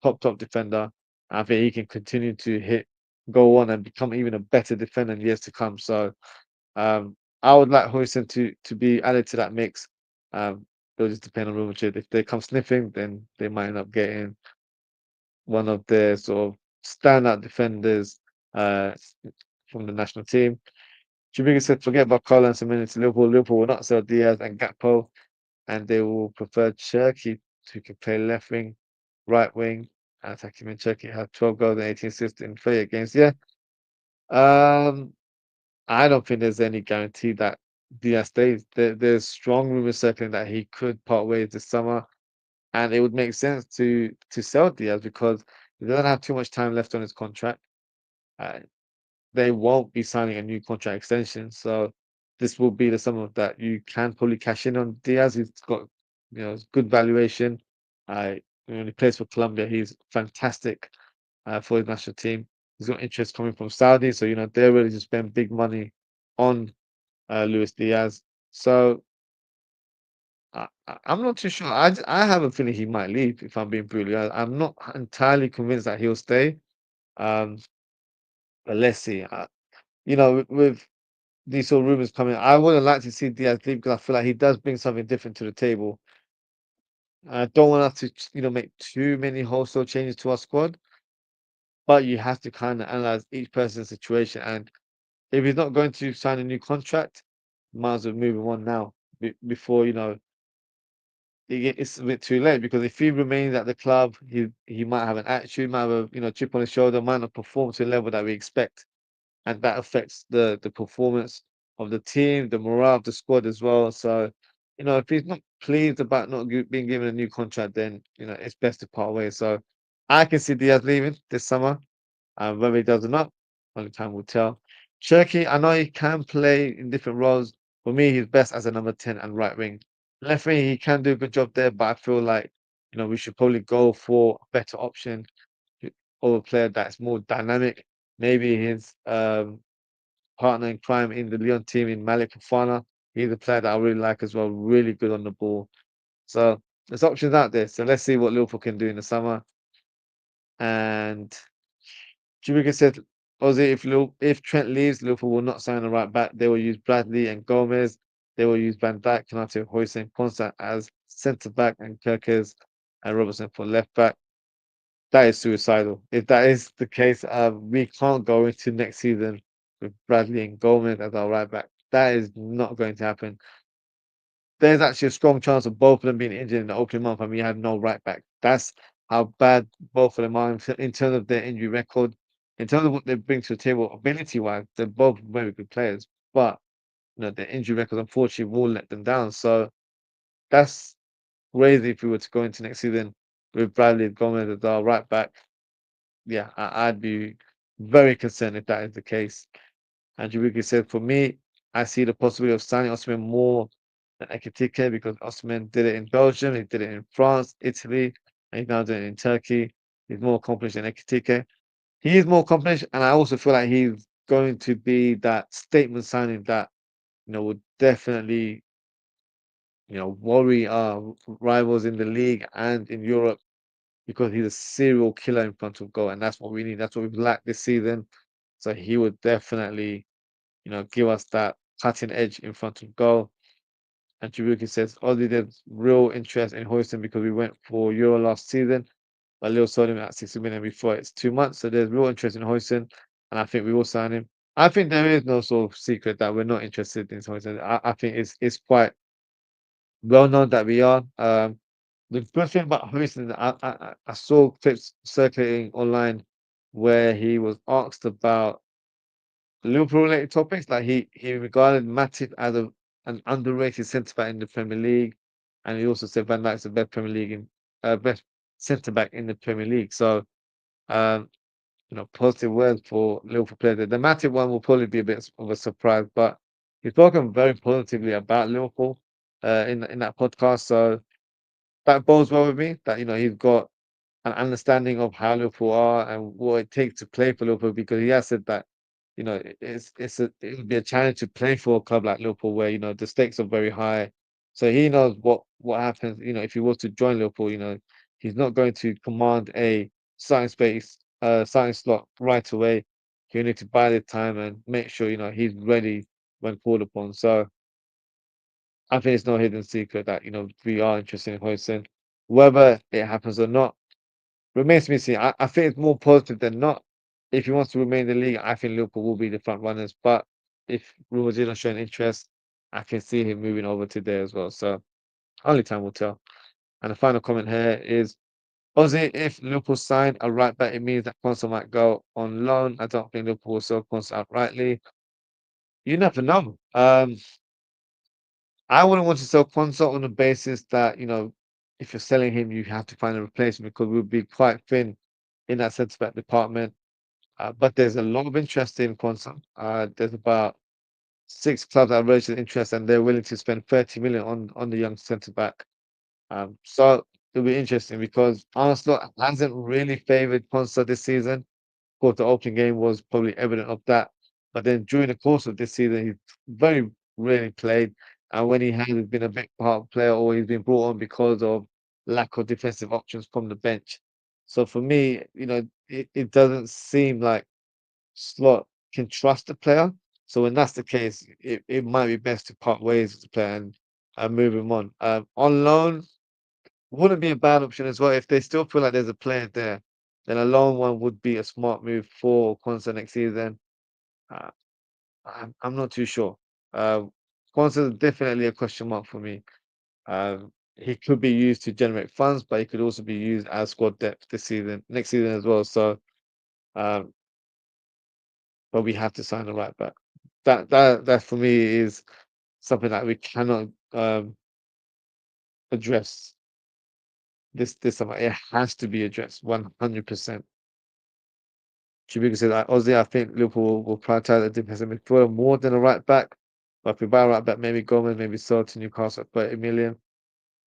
top defender. I think he can continue to go on and become even a better defender in years to come. So I would like Huijsen to be added to that mix. It'll just depend on Real Madrid. If they come sniffing, then they might end up getting one of their sort of standout defenders uh, from the national team. Chibuga said, forget Barcola and Semenyo to Liverpool. Liverpool will not sell Diaz and Gakpo, and they will prefer Cherki, who can play left wing, right wing, and attacking mid. Cherki had 12 goals and 18 assists in 38 games. Yeah. Um, I don't think there's any guarantee that Diaz stays. There's strong rumors circling that he could part ways this summer, and it would make sense to sell Diaz because he doesn't have too much time left on his contract. Uh, they won't be signing a new contract extension. So this will be the summer that you can probably cash in on Diaz. He's got good valuation. When he plays for Colombia, he's fantastic for his national team. He's got interest coming from Saudi, so they're ready to spend big money on Luis Diaz. So I'm not too sure. I have a feeling he might leave. If I'm being brutally honest, I'm not entirely convinced that he'll stay. Um, but let's see. With these sort of rumors coming. I wouldn't like to see Diaz leave because I feel like he does bring something different to the table. I don't want us to, make too many wholesale changes to our squad, but you have to kind of analyze each person's situation. And if he's not going to sign a new contract, might as well move him on now before it's a bit too late. Because if he remains at the club, he might have an attitude, might have a chip on his shoulder, might not perform to the level that we expect. And that affects the performance of the team, the morale of the squad as well. So, if he's not pleased about not being given a new contract, then it's best to part ways. So, I can see Diaz leaving this summer, and whether he does or not, only time will tell. Cherky, I know he can play in different roles. For me, he's best as a number 10 and right wing. Left wing, he can do a good job there, but I feel like we should probably go for a better option or a player that's more dynamic. Maybe his partner in crime in the Lyon team in Malik Fofana. He's a player that I really like as well, really good on the ball. So there's options out there. So let's see what Liverpool can do in the summer. And Chibika said, Ozzy, if Trent leaves, Liverpool will not sign a right back. They will use Bradley and Gomez. They will use Van Dijk, Konate, Huijsen, Konsa as centre back, and Kirkes and Robertson for left back. That is suicidal. If that is the case, we can't go into next season with Bradley and Gomez as our right back. That is not going to happen. There's actually a strong chance of both of them being injured in the opening month, and we have no right back. That's how bad both of them are in terms of their injury record. In terms of what they bring to the table, ability-wise, they're both very good players. But their injury records unfortunately will let them down. So that's crazy if we were to go into next season with Bradley and Gomez as our right back. Yeah, I'd be very concerned if that is the case. And Jabiki said, for me, I see the possibility of signing Osimhen more than Ekitike because Osimhen did it in Belgium, he did it in France, Italy, and he's now doing it in Turkey. He's more accomplished than Ekitike. He is more accomplished, and I also feel like he's going to be that statement signing that would definitely worry our rivals in the league and in Europe. because he's a serial killer in front of goal, and that's what we need. That's what we've lacked this season. So he would definitely, give us that cutting edge in front of goal. And Chibuki says, Ollie, there's real interest in Huijsen because we went for Euro last season, but Lille sold him at 60 million before it's 2 months. So there's real interest in Huijsen, and I think we will sign him. I think there is no sort of secret that we're not interested in Huijsen. I think it's quite well known that we are. The good thing about Huijsen, I saw clips circulating online where he was asked about Liverpool related topics. Like he regarded Matip as an underrated centre back in the Premier League, and he also said Van Dijk's the best Premier League best centre back in the Premier League. So um, positive words for Liverpool players. The Matip one will probably be a bit of a surprise, but he's spoken very positively about Liverpool in that podcast. So that bodes well with me. That he's got an understanding of how Liverpool are and what it takes to play for Liverpool, because he has said that it would be a challenge to play for a club like Liverpool where the stakes are very high. So he knows what happens. If he was to join Liverpool, he's not going to command a starting slot right away. He'll need to buy the time and make sure he's ready when called upon. So I think it's no hidden secret that we are interested in Hoyson. Whether it happens or not remains to be seen. I think it's more positive than not. If he wants to remain in the league, I think Liverpool will be the front runners. But if Rumours is not showing interest, I can see him moving over to there as well. So only time will tell. And the final comment here is Ozzy, if Liverpool sign a right back, it means that Quansah might go on loan. I don't think Liverpool will sell Quansah outrightly. You never know. I wouldn't want to sell Quansah on the basis that, if you're selling him, you have to find a replacement because we'll be quite thin in that centre back department. But there's a lot of interest in Quansah. There's about 6 clubs that have registered interest, and they're willing to spend 30 million on the young centre back. So it'll be interesting because Arne Slot hasn't really favoured Quansah this season. Of course, the opening game was probably evident of that. But then during the course of this season, he's very rarely played. And when he has been a big part player or he's been brought on because of lack of defensive options from the bench. So for me, it doesn't seem like Slot can trust the player. So when that's the case, it might be best to part ways with the player and move him on. On loan, wouldn't be a bad option as well. If they still feel like there's a player there, then a loan one would be a smart move for Quansah next season. Uh, I'm not too sure. Uh, Quansah is definitely a question mark for me. He could be used to generate funds, but he could also be used as squad depth this season, next season as well. So, um, but we have to sign a right back. That for me is something that we cannot address this summer. It has to be addressed 100%. Chibuka said, Ozzy, I think Liverpool will prioritize a defensive midfielder more than a right back. But if we buy a right back, maybe Gomez, maybe sold to Newcastle at 30 million.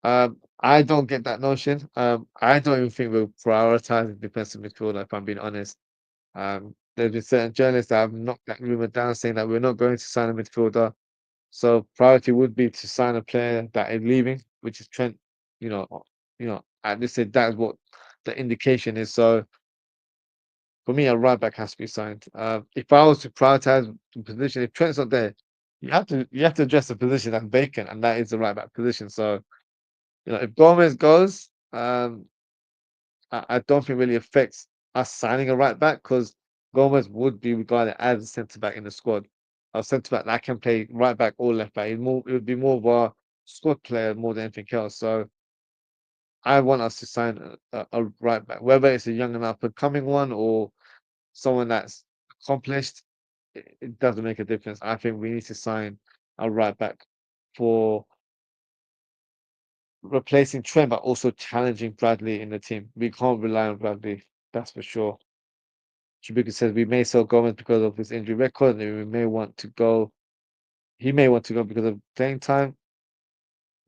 I don't get that notion. I don't even think we'll prioritize the defensive midfielder, if I'm being honest. There's been certain journalists that have knocked that rumor down saying that we're not going to sign a midfielder. So priority would be to sign a player that is leaving, which is Trent. At this stage, that's what the indication is. So for me, a right back has to be signed. If I was to prioritize the position, if Trent's not there, you have to address the position that's vacant, and that is the right back position. So if Gomez goes, I don't think really affects us signing a right back because Gomez would be regarded as a centre back in the squad. A centre back that can play right back or left back. It would be more of a squad player more than anything else. So I want us to sign a right back, whether it's a young and up and coming one or someone that's accomplished. It doesn't make a difference. I think we need to sign a right back for replacing Trent, but also challenging Bradley in the team. We can't rely on Bradley, that's for sure. Chibuka says we may sell Gomez because of his injury record, and we may want to go. He may want to go because of playing time.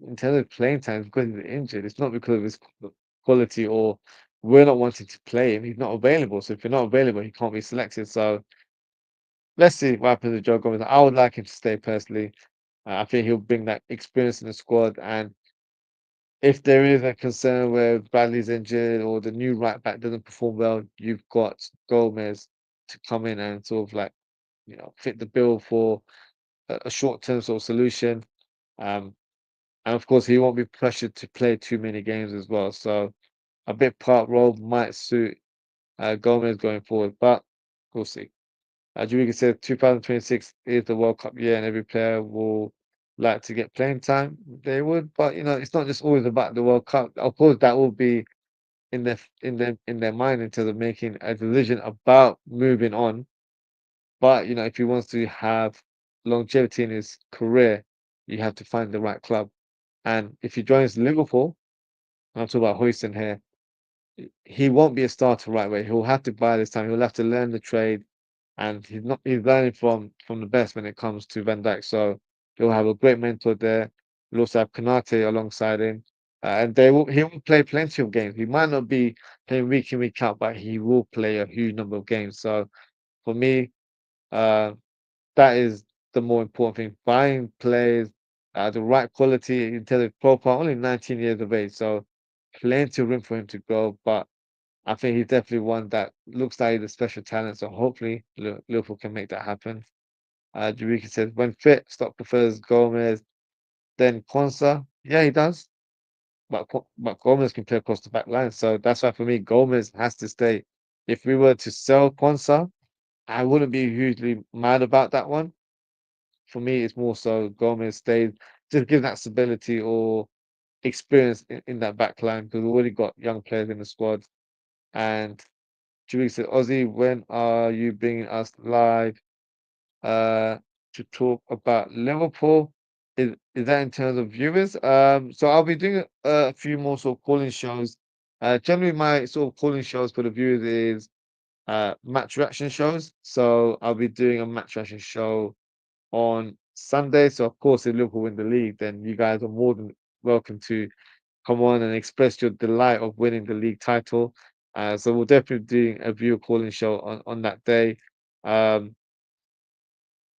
In terms of playing time, it's because he's injured. It's not because of his quality or we're not wanting to play him. He's not available. So if you're not available, he can't be selected. So let's see what happens with Joe Gomez. I would like him to stay personally. I think he'll bring that experience in the squad, and if there is a concern where Bradley's injured or the new right back doesn't perform well, you've got Gomez to come in and sort of like, fit the bill for a short-term sort of solution. Um, and of course, he won't be pressured to play too many games as well. So a bit part role might suit Gomez going forward, but we'll see. Juriga said 2026 is the World Cup year, and every player will like to get playing time. They would, but it's not just always about the World Cup. Of course, that will be in their mind in terms of making a decision about moving on. But if he wants to have longevity in his career, you have to find the right club. And if he joins Liverpool, and I'm talking about Huijsen here, he won't be a starter right away. He'll have to buy this time. He'll have to learn the trade, and he's learning from the best when it comes to Van Dijk. So he'll have a great mentor there. He'll also have Kanate alongside him, and he will play plenty of games. He might not be playing week in week out, but he will play a huge number of games. So for me, uh, that is the more important thing. Buying players, the right quality in terms of profile. Only 19 years of age, so plenty of room for him to grow. But I think he's definitely one that looks like he's a special talent. So hopefully Liverpool can make that happen. Jariki says when fit, Stock prefers Gomez, then Konsa. Yeah, he does. But Gomez can play across the back line. So that's why for me, Gomez has to stay. If we were to sell Konsa, I wouldn't be hugely mad about that one. For me, it's more so Gomez stays, just give that stability or experience in that back line because we've already got young players in the squad. And Julie said, Ozzy, when are you bringing us live to talk about Liverpool? Is that in terms of viewers? So I'll be doing a few more sort of calling shows. Generally, my sort of calling shows for the viewers is match reaction shows. So I'll be doing a match reaction show on Sunday. So of course, if Liverpool win the league, then you guys are more than welcome to come on and express your delight of winning the league title. So we'll definitely do a viewer calling show on that day. Um,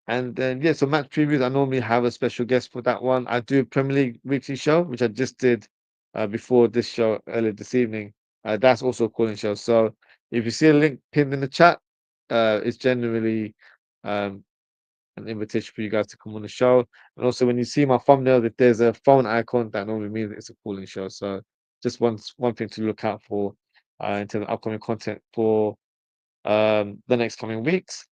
and then yeah, so match previews. I normally have a special guest for that one. I do a Premier League weekly show, which I just did before this show earlier this evening. That's also a calling show. So if you see a link pinned in the chat, it's generally um, an invitation for you guys to come on the show. And also, when you see my thumbnail, if there's a phone icon, that normally means it's a calling show. So just one thing to look out for in terms of upcoming content for the next coming weeks.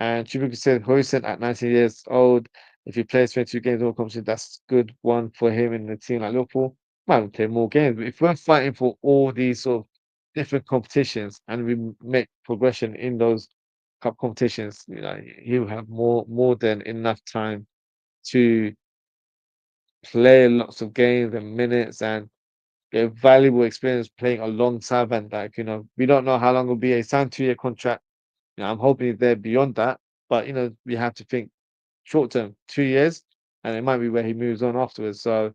And Chibuki said, Hoyson at 19 years old, if he plays 22 games in all competitions, that's good one for him in the team like Liverpool. Might play more games, but if we're fighting for all these sort of different competitions and we make progression in those cup competitions, he'll have more than enough time to play lots of games and minutes and get valuable experience playing alongside Van Dijk. We don't know how long it'll be. A signed 2-year contract. I'm hoping he's there beyond that, but we have to think short term, 2 years, and it might be where he moves on afterwards. So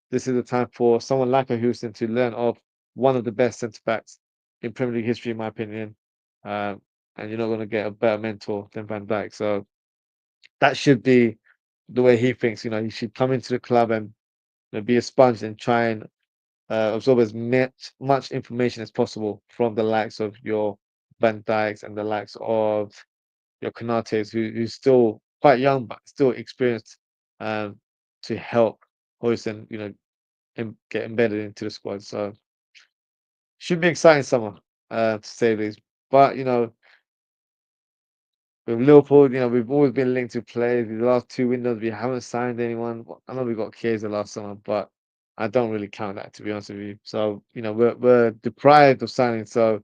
this is a time for someone like a Houston to learn off one of the best centre backs in Premier League history, in my opinion. Um, and you're not going to get a better mentor than Van Dijk. So that should be the way he thinks. He should come into the club and be a sponge and try and absorb as much information as possible from the likes of your Van Dijks and the likes of your Kanates, who's still quite young but still experienced, um, to help Hoyson, get embedded into the squad. So should be exciting summer, to say the least. But with Liverpool, we've always been linked to players. The last two windows, we haven't signed anyone. Well, I know we got Chiesa last summer, but I don't really count that to be honest with you. So we're deprived of signing. So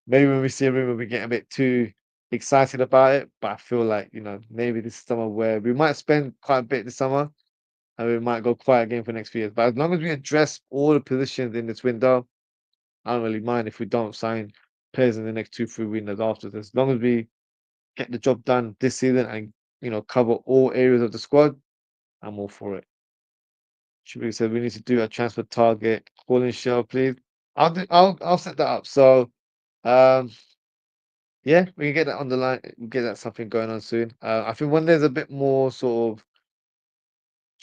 maybe when we see a rumor, we get a bit too excited about it. But I feel like maybe this summer where we might spend quite a bit this summer, and we might go quiet again for the next few years. But as long as we address all the positions in this window, I don't really mind if we don't sign players in the next 2, 3 windows after this. As long as we get the job done this season and cover all areas of the squad, I'm all for it. Shubiri said we need to do a transfer target calling show, please. I'll set that up. So um yeah, we can get that on the line, get that something going on soon. I think when there's a bit more sort of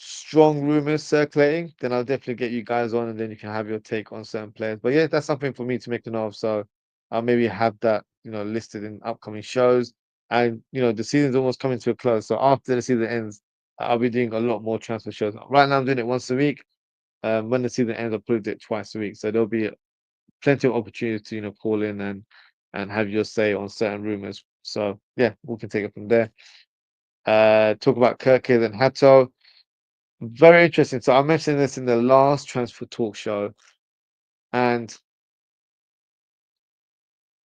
strong rumors circulating, then I'll definitely get you guys on, and then you can have your take on certain players. But yeah, that's something for me to make a note of. So I'll maybe have that, listed in upcoming shows. And the season's almost coming to a close. So after the season ends, I'll be doing a lot more transfer shows. Right now, I'm doing it once a week. When the season ends, I'll probably do it twice a week. So there'll be plenty of opportunities to call in and have your say on certain rumors. So yeah, we can take it from there. Talk about Kirkid and Hato. Very interesting. So I mentioned this in the last transfer talk show, and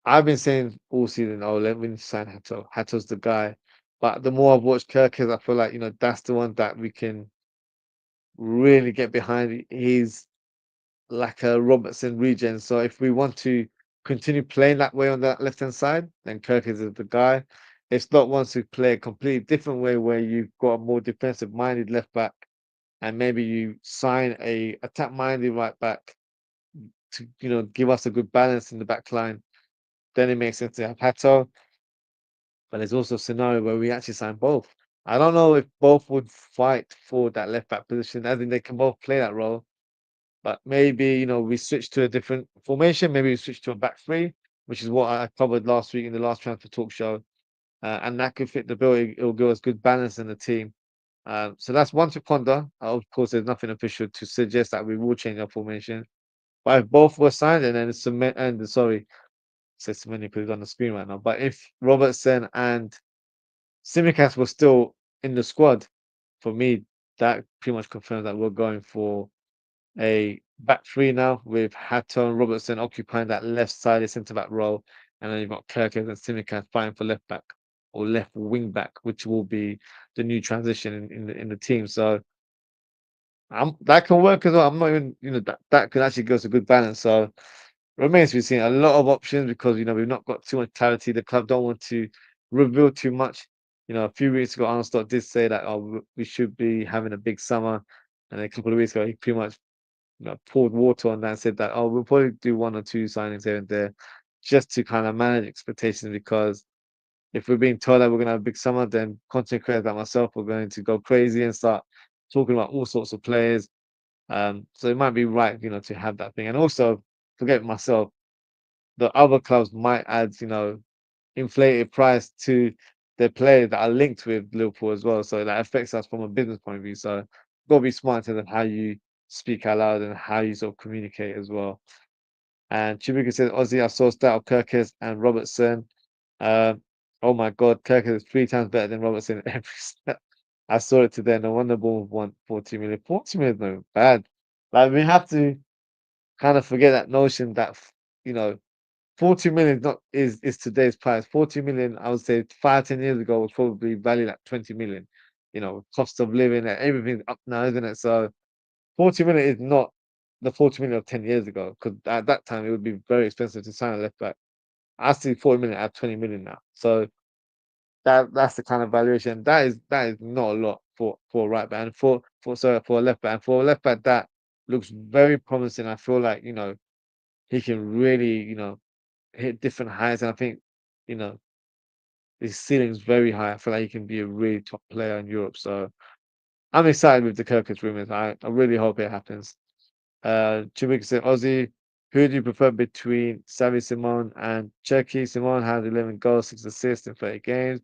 I've been saying all season, oh, let me sign Hato. Hato's the guy. But the more I've watched Kirkid, I feel like that's the one that we can really get behind. He's like a Robertson regen. So if we want to continue playing that way on that left hand side, then Kirk is the guy. If Slot wants to play a completely different way where you've got a more defensive minded left back and maybe you sign a attack minded right back to give us a good balance in the back line, then it makes sense to have Hato. But there's also a scenario where we actually sign both. I don't know if both would fight for that left back position. I think they can both play that role. But maybe, we switch to a different formation. Maybe we switch to a back three, which is what I covered last week in the last transfer talk show. And that could fit the bill. It'll give us good balance in the team. So that's one to ponder. Of course, there's nothing official to suggest that we will change our formation. But if both were signed, and then Cement and sorry, it says Semenyo because it's on the screen right now. But if Robertson and Simicast were still in the squad, for me, that pretty much confirms that we're going for a back three now with Hatton and Robertson occupying that left side centre back role, and then you've got Kirkers and Simica fighting for left back or left wing back, which will be the new transition in the team. So that can work as well. I'm not even that could actually give us a good balance. So remains to be seen. A lot of options because we've not got too much clarity. The club don't want to reveal too much. A few weeks ago, Arne Slot did say that we should be having a big summer, and a couple of weeks ago, he pretty much poured water on that and said that, oh, we'll probably do one or two signings here and there just to kind of manage expectations because if we're being told that we're going to have a big summer, then content creators like myself are going to go crazy and start talking about all sorts of players. So it might be right, to have that thing. And also, forget myself, the other clubs might add, inflated price to their players that are linked with Liverpool as well. So that affects us from a business point of view. So you've got to be smart in terms of how you speak out loud and how you sort of communicate as well. And Chibuka says, Aussie, I saw stat of Kirkes and Robertson. Oh my God, Kirkes is 3 times better than Robertson in every step. I saw it today. No wonder Bournemouth won 40 million. 40 million is no bad. Like, we have to kind of forget that notion that, you know, 40 million is today's price. 40 million, I would say 5, 10 years ago was probably valued at 20 million. Cost of living and everything's up now, isn't it? So 40 million is not the 40 million of 10 years ago, because at that time it would be very expensive to sign a left back. I see 40 million at 20 million now. So that's the kind of valuation. That is not a lot for a right back and for a left back. And for a left back that looks very promising. I feel like, he can really, hit different heights. And I think, you know, his ceiling is very high. I feel like he can be a really top player in Europe. So I'm excited with the Kirkus rumors. I really hope it happens. Chibik said, Aussie, who do you prefer between Xavi Simon and Cherki? Simon had 11 goals, 6 assists in 30 games.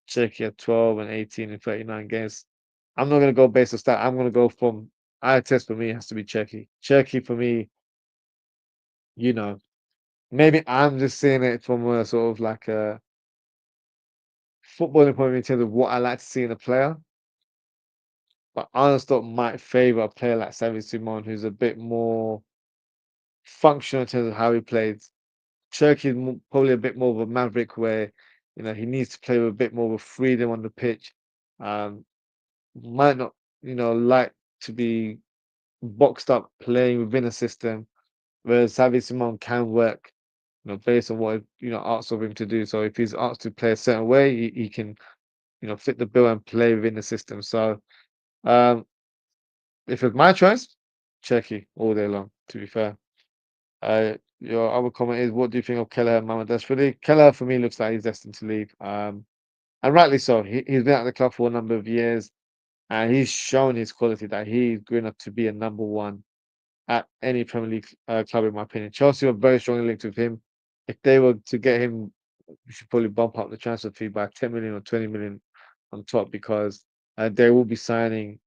Cherki had 12 and 18 in 39 games. I'm not going to go based on stat. I'm going to go from eye test. For me, it has to be Cherki. Cherki for me, you know, maybe I'm just seeing it from a sort of like a footballing point of view in terms of what I like to see in a player. But Arne Slot might favour a player like Xavi Simon, who's a bit more functional in terms of how he plays. Cherky is probably a bit more of a maverick where, he needs to play with a bit more of a freedom on the pitch. Um, might not, like to be boxed up playing within a system, whereas Xavi Simon can work, based on what, asked of him to do. So if he's asked to play a certain way, he can, fit the bill and play within the system. So um, if it's my choice, Cherky all day long, to be fair. Your other comment is, what do you think of Keller and Mamadashvili? Keller, for me, looks like he's destined to leave. And rightly so. He's been at the club for a number of years. and he's shown his quality that he's good enough to be a number one at any Premier League club, in my opinion. Chelsea were very strongly linked with him. If they were to get him, we should probably bump up the transfer fee by 10 million or 20 million on top, because they will be signing,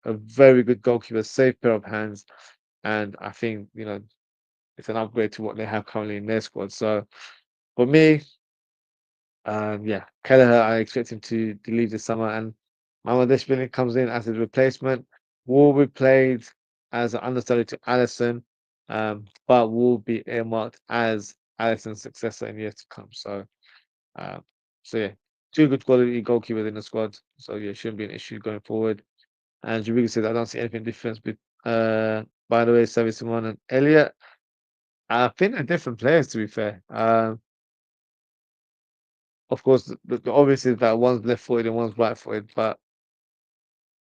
a very good goalkeeper, safe pair of hands, and I think it's an upgrade to what they have currently in their squad. So for me, yeah, Kelleher, I expect him to leave this summer, and Mamadashvili comes in as his replacement. Will be played as an understudy to Allison, but will be earmarked as Allison's successor in years to come. Um, so yeah, two good quality goalkeepers in the squad. So yeah, shouldn't be an issue going forward. And Javiga says, I don't see anything different with, by the way, Xavi Simon and Elliot. I think they're different players, to be fair. Of course, the obvious is that one's left-footed and one's right-footed, but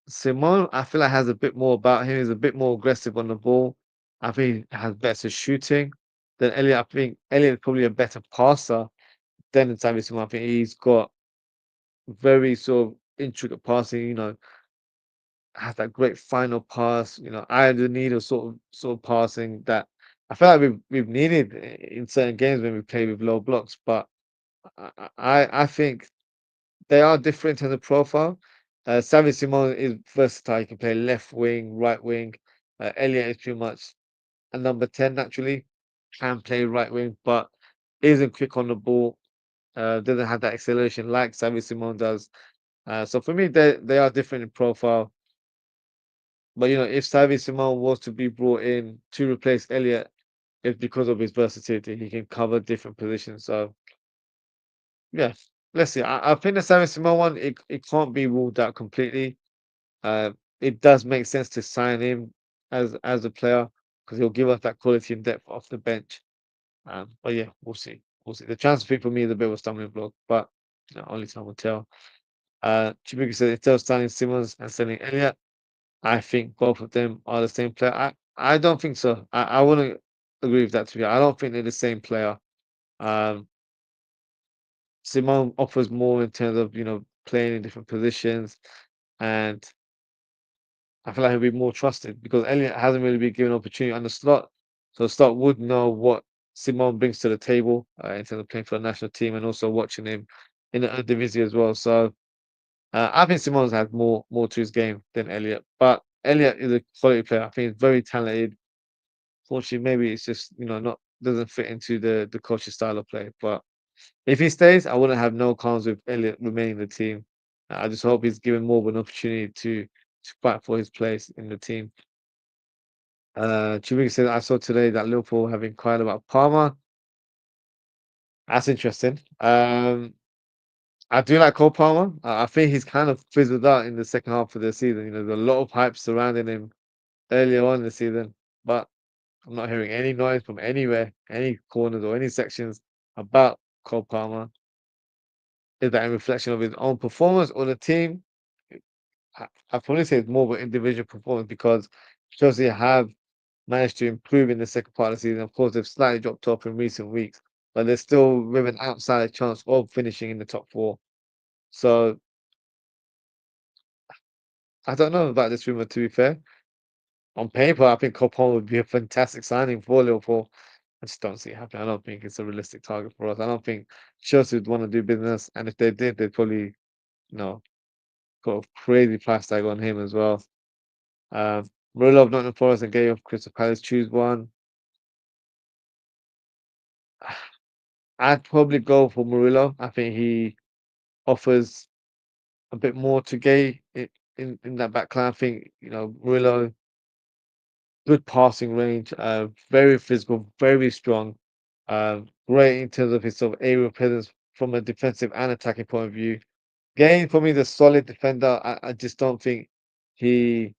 Simon, I feel like has a bit more about him. He's a bit more aggressive on the ball. I think he has better shooting than Elliot. I think Elliot's probably a better passer than Xavi Simon. I think he's got very sort of intricate passing. Has that great final pass. Eye of the needle sort of passing that I feel like we've needed in certain games when we play with low blocks. But I think they are different in the profile. Xavi Simon is versatile. He can play left wing, right wing. Elliot is pretty much a number 10 naturally. Can play right wing, but isn't quick on the ball. Doesn't have that acceleration like Xavi Simon does. So for me, they are different in profile. But if Xavi Simon was to be brought in to replace Elliot, it's because of his versatility. He can cover different positions. So yeah, let's see. I think the Xavi Simon one, it can't be ruled out completely. Uh, it does make sense to sign him as a player, because he'll give us that quality and depth off the bench. But yeah, we'll see. We'll see. The transfer fee for me is a bit of a stumbling block, but only time will tell. Chibuki said instead of signing Simmons and selling Elliott, I think both of them are the same player. I don't think so. I wouldn't agree with that, to be honest. I don't think they're the same player. Um, Simone offers more in terms of playing in different positions, and I feel like he'll be more trusted because Elliot hasn't really been given opportunity on the slot. So Slot would know what Simon brings to the table in terms of playing for the national team and also watching him in the Eredivisie as well. So I think Simon's had more to his game than Elliot. But Elliot is a quality player. I think he's very talented. Fortunately, maybe it's just not doesn't fit into the coach's style of play. But if he stays, I wouldn't have no qualms with Elliot remaining in the team. I just hope he's given more of an opportunity to fight for his place in the team. Chibuki said, I saw today that Liverpool have inquired about Palmer. That's interesting. I do like Cole Palmer. I think he's kind of fizzled out in the second half of the season. There's a lot of hype surrounding him earlier on in the season, but I'm not hearing any noise from anywhere, any corners or any sections about Cole Palmer. Is that a reflection of his own performance or the team? I probably say it's more of an individual performance because Chelsea have managed to improve in the second part of the season. Of course, they've slightly dropped off in recent weeks, but they're still with an outside chance of finishing in the top four. So I don't know about this rumor, to be fair. On paper, I think Copon would be a fantastic signing for Liverpool. I just don't see it happening. I don't think it's a realistic target for us. I don't think Chelsea would want to do business, and if they did, they'd probably, you know, got a crazy price tag on him as well. Murillo of Nottingham Forest and Gay of Crystal Palace, choose one. I'd probably go for Murillo. I think he offers a bit more to Gay in that back line. I think, Murillo, good passing range, very physical, very strong, great in terms of his sort of aerial presence from a defensive and attacking point of view. Gay, for me, is a solid defender. I just don't think he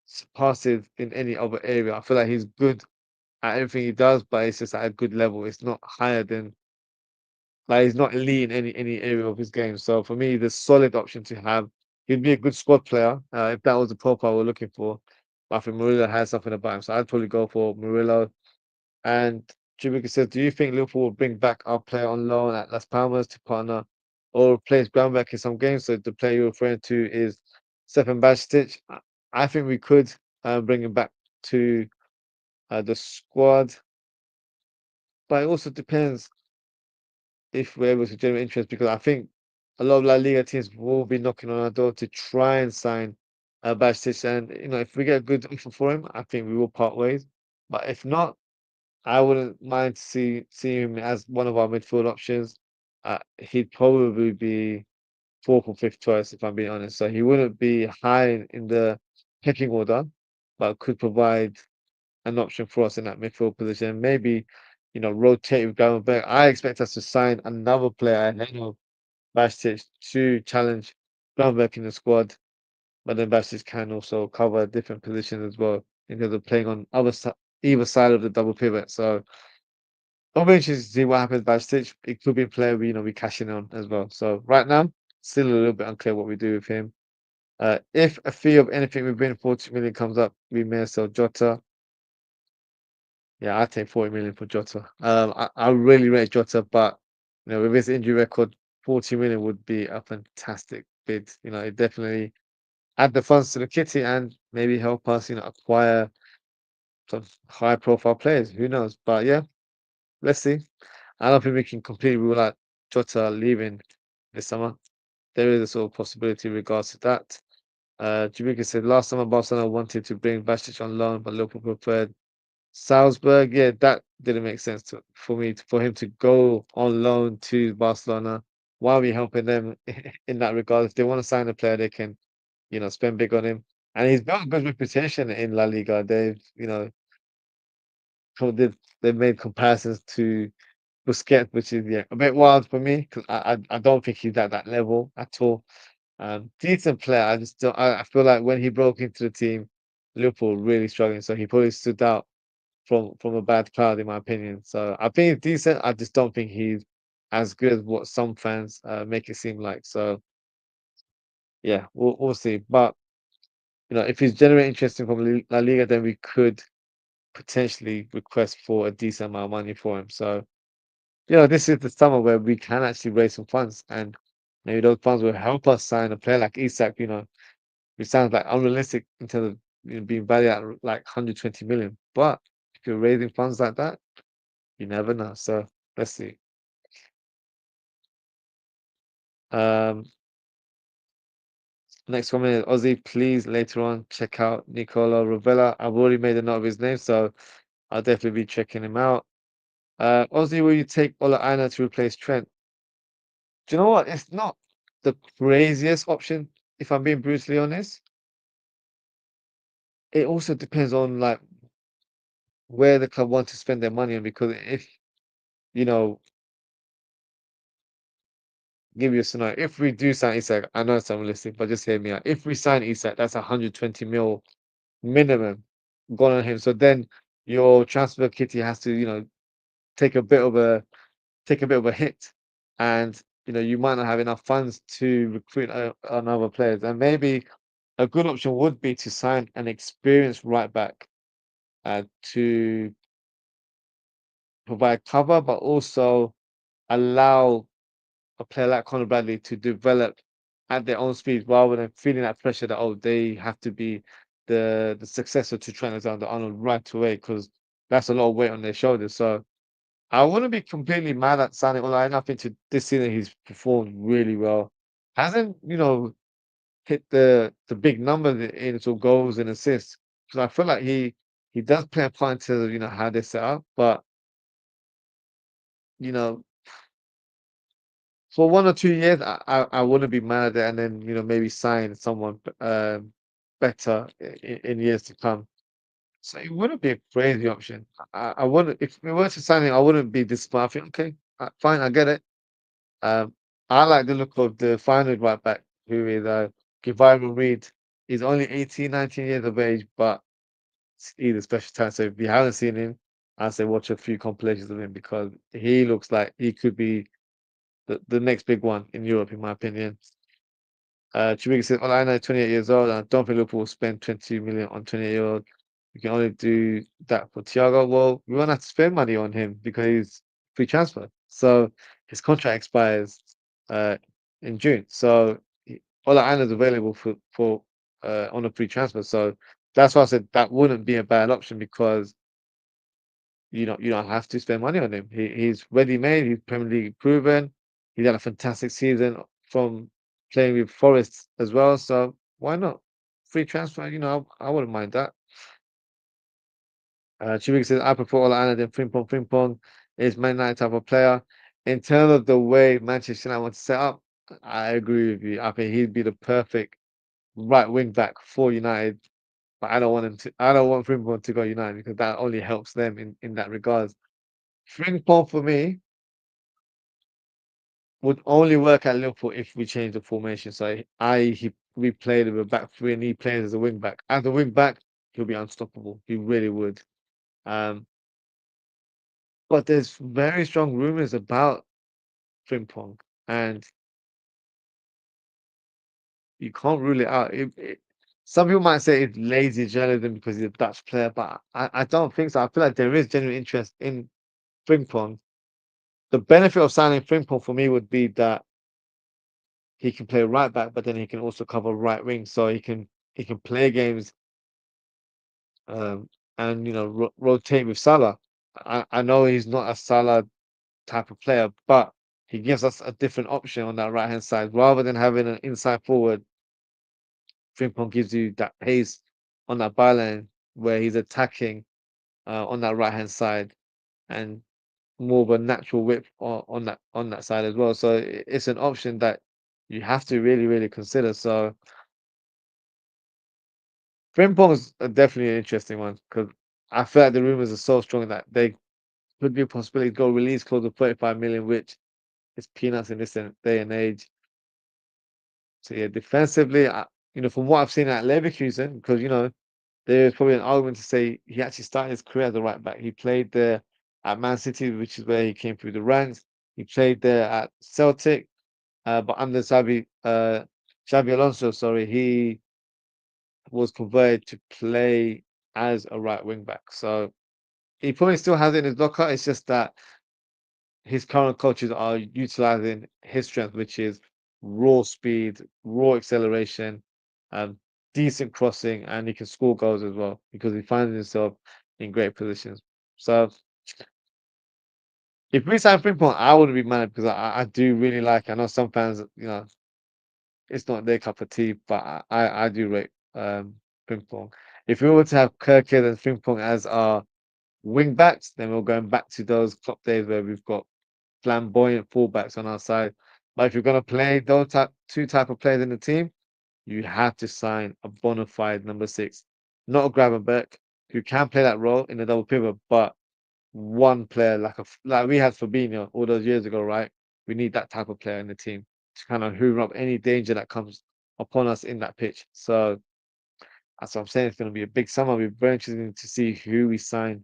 surpasses in any other area. I feel like he's good at everything he does, but it's just at a good level. It's not higher than like he's not elite in any area of his game. So for me, the solid option to have. He'd be a good squad player if that was the profile we're looking for. But I think Murillo has something about him, so I'd probably go for Murillo. And Jimmy says, do you think Liverpool will bring back our player on loan at Las Palmas to partner or replace Groundback in some games? So the player you're referring to is Stefan Bajcetic, I think we could bring him back to the squad, but it also depends if we're able to generate interest because I think a lot of La Liga teams will be knocking on our door to try and sign Bajcetic, and if we get a good offer for him, I think we will part ways. But if not, I wouldn't mind seeing him as one of our midfield options. He'd probably be fourth or fifth choice if I'm being honest. So he wouldn't be high in the pecking order, but could provide an option for us in that midfield position. Maybe, rotate with Gravenberch. I expect us to sign another player ahead of Bajcetic to challenge Gravenberch in the squad, but then Bajcetic can also cover different positions as well in terms of playing on either side of the double pivot. So I'll be interested to see what happens by Stitch. It could be a player we cash in on as well. So right now, still a little bit unclear what we do with him. If a fee of anything within 40 million comes up, we may sell Jota. Yeah, I'd take 40 million for Jota. I really rate Jota, but with his injury record, 40 million would be a fantastic bid. It definitely add the funds to the kitty and maybe help us, acquire some high profile players. Who knows? But yeah, let's see. I don't think we can completely rule out Jota leaving this summer. There is a sort of possibility in regards to that. Jamaica said last summer Barcelona wanted to bring Basic on loan, but Liverpool preferred Salzburg. Yeah, that didn't make sense for him to go on loan to Barcelona. Why are we helping them in that regard? If they want to sign a player, they can, spend big on him. And he's built a good reputation in La Liga. They've made comparisons to Busquets, which is a bit wild for me because I don't think he's at that level at all. Decent player. I just don't. I feel like when he broke into the team, Liverpool really struggling. So he probably stood out from a bad crowd, in my opinion. So I think he's decent. I just don't think he's as good as what some fans make it seem like. So yeah, we'll see. But if he's generating interest from La Liga, then we could potentially request for a decent amount of money for him. So this is the summer where we can actually raise some funds, and maybe those funds will help us sign a player like Isak. Which sounds like unrealistic in terms of being valued at like 120 million. But if you're raising funds like that, you never know. So let's see. Um, Next comment is Ozzy. Please later on check out Nicola Rovella. I've already made a note of his name, so I'll definitely be checking him out. Ozzy, will you take Ola Aina to replace Trent? Do you know what? It's not the craziest option, if I'm being brutally honest. It also depends on like where the club want to spend their money on because if you know give you a scenario. If we do sign Isak, I know it's unrealistic, but just hear me out. If we sign Isak, that's 120 mil minimum gone on him. So then your transfer kitty has to, take a bit of a hit, and you might not have enough funds to recruit another players. And maybe a good option would be to sign an experienced right back to provide cover, but also allow a player like Conor Bradley to develop at their own speed rather than feeling that pressure that they have to be the successor to Trent Alexander-Arnold right away because that's a lot of weight on their shoulders. So I wouldn't be completely mad at signing Online. I think this season he's performed really well. Hasn't hit the big numbers in sort of goals and assists because I feel like he does play a part into how they set up, but you know for 1 or 2 years, I wouldn't be mad at it, and then maybe sign someone better in years to come. So it wouldn't be a crazy option. I wouldn't if we were to sign him, I wouldn't be disappointed. I think, okay, fine, I get it. Um, I like the look of the final right back, who is Givaimo Reed. He's only 18, 19 years of age, but he's a special talent. So if you haven't seen him, I say watch a few compilations of him because he looks like he could be the next big one in Europe, in my opinion. Chibuga says, well, I know 28 years old, and I don't think Liverpool will spend 20 million on 28-year-old. We can only do that for Thiago. Well, we won't have to spend money on him because he's free transfer. So his contract expires uh, in June. So Ola Aina is available for on a free transfer. So that's why I said that wouldn't be a bad option because you don't have to spend money on him. He's ready made. He's Premier League proven. He had a fantastic season from playing with Forest as well. So why not free transfer? I wouldn't mind that. Chibik says I prefer Ola than Frimpong. Frimpong is Man United type of player. In terms of the way Manchester United want to set up, I agree with you. I think he'd be the perfect right wing back for United. But I don't want him to. I don't want Frimpong to go United because that only helps them in that regard. Frimpong for me would only work at Liverpool if we change the formation. So we played with a back three and he plays as a wing back. As a wing back, he'll be unstoppable. He really would. Um, but there's very strong rumors about Frimpong, and you can't rule it out. Some people might say it's lazy journalism because he's a Dutch player, but I don't think so. I feel like there is genuine interest in Frimpong. The benefit of signing Frimpong for me would be that he can play right back, but then he can also cover right wing, so he can play games and rotate with Salah. I know he's not a Salah type of player, but he gives us a different option on that right hand side rather than having an inside forward. Frimpong gives you that pace on that byline where he's attacking on that right hand side and more of a natural width on that side as well. So it's an option that you have to really really consider. So Frimpong's definitely an interesting one because I feel like the rumors are so strong that they could be a possibility to go release close to 35 million, which is peanuts in this day and age. So yeah, defensively, from what I've seen at Leverkusen, because there's probably an argument to say he actually started his career as a right back. He played there at Man City, which is where he came through the ranks. He played there at Celtic, but under Xavi Alonso, sorry, he was converted to play as a right wing back. So he probably still has it in his locker. It's just that his current coaches are utilizing his strength, which is raw speed, raw acceleration, um, decent crossing, and he can score goals as well because he finds himself in great positions. So if we sign Frimpong, I wouldn't be mad because I do really like. I know some fans, it's not their cup of tea, but I do rate Frimpong. If we were to have Kirkhead and Frimpong as our wing backs, then we're going back to those top days where we've got flamboyant fullbacks on our side. But if you're going to play those two type of players in the team, you have to sign a bona fide number six, not a Gravenberch, who can play that role in the double pivot, but one player like we had Fabinho all those years ago, right? We need that type of player in the team to kind of hoover up any danger that comes upon us in that pitch. So that's what I'm saying. It's going to be a big summer. We're very interesting to see who we sign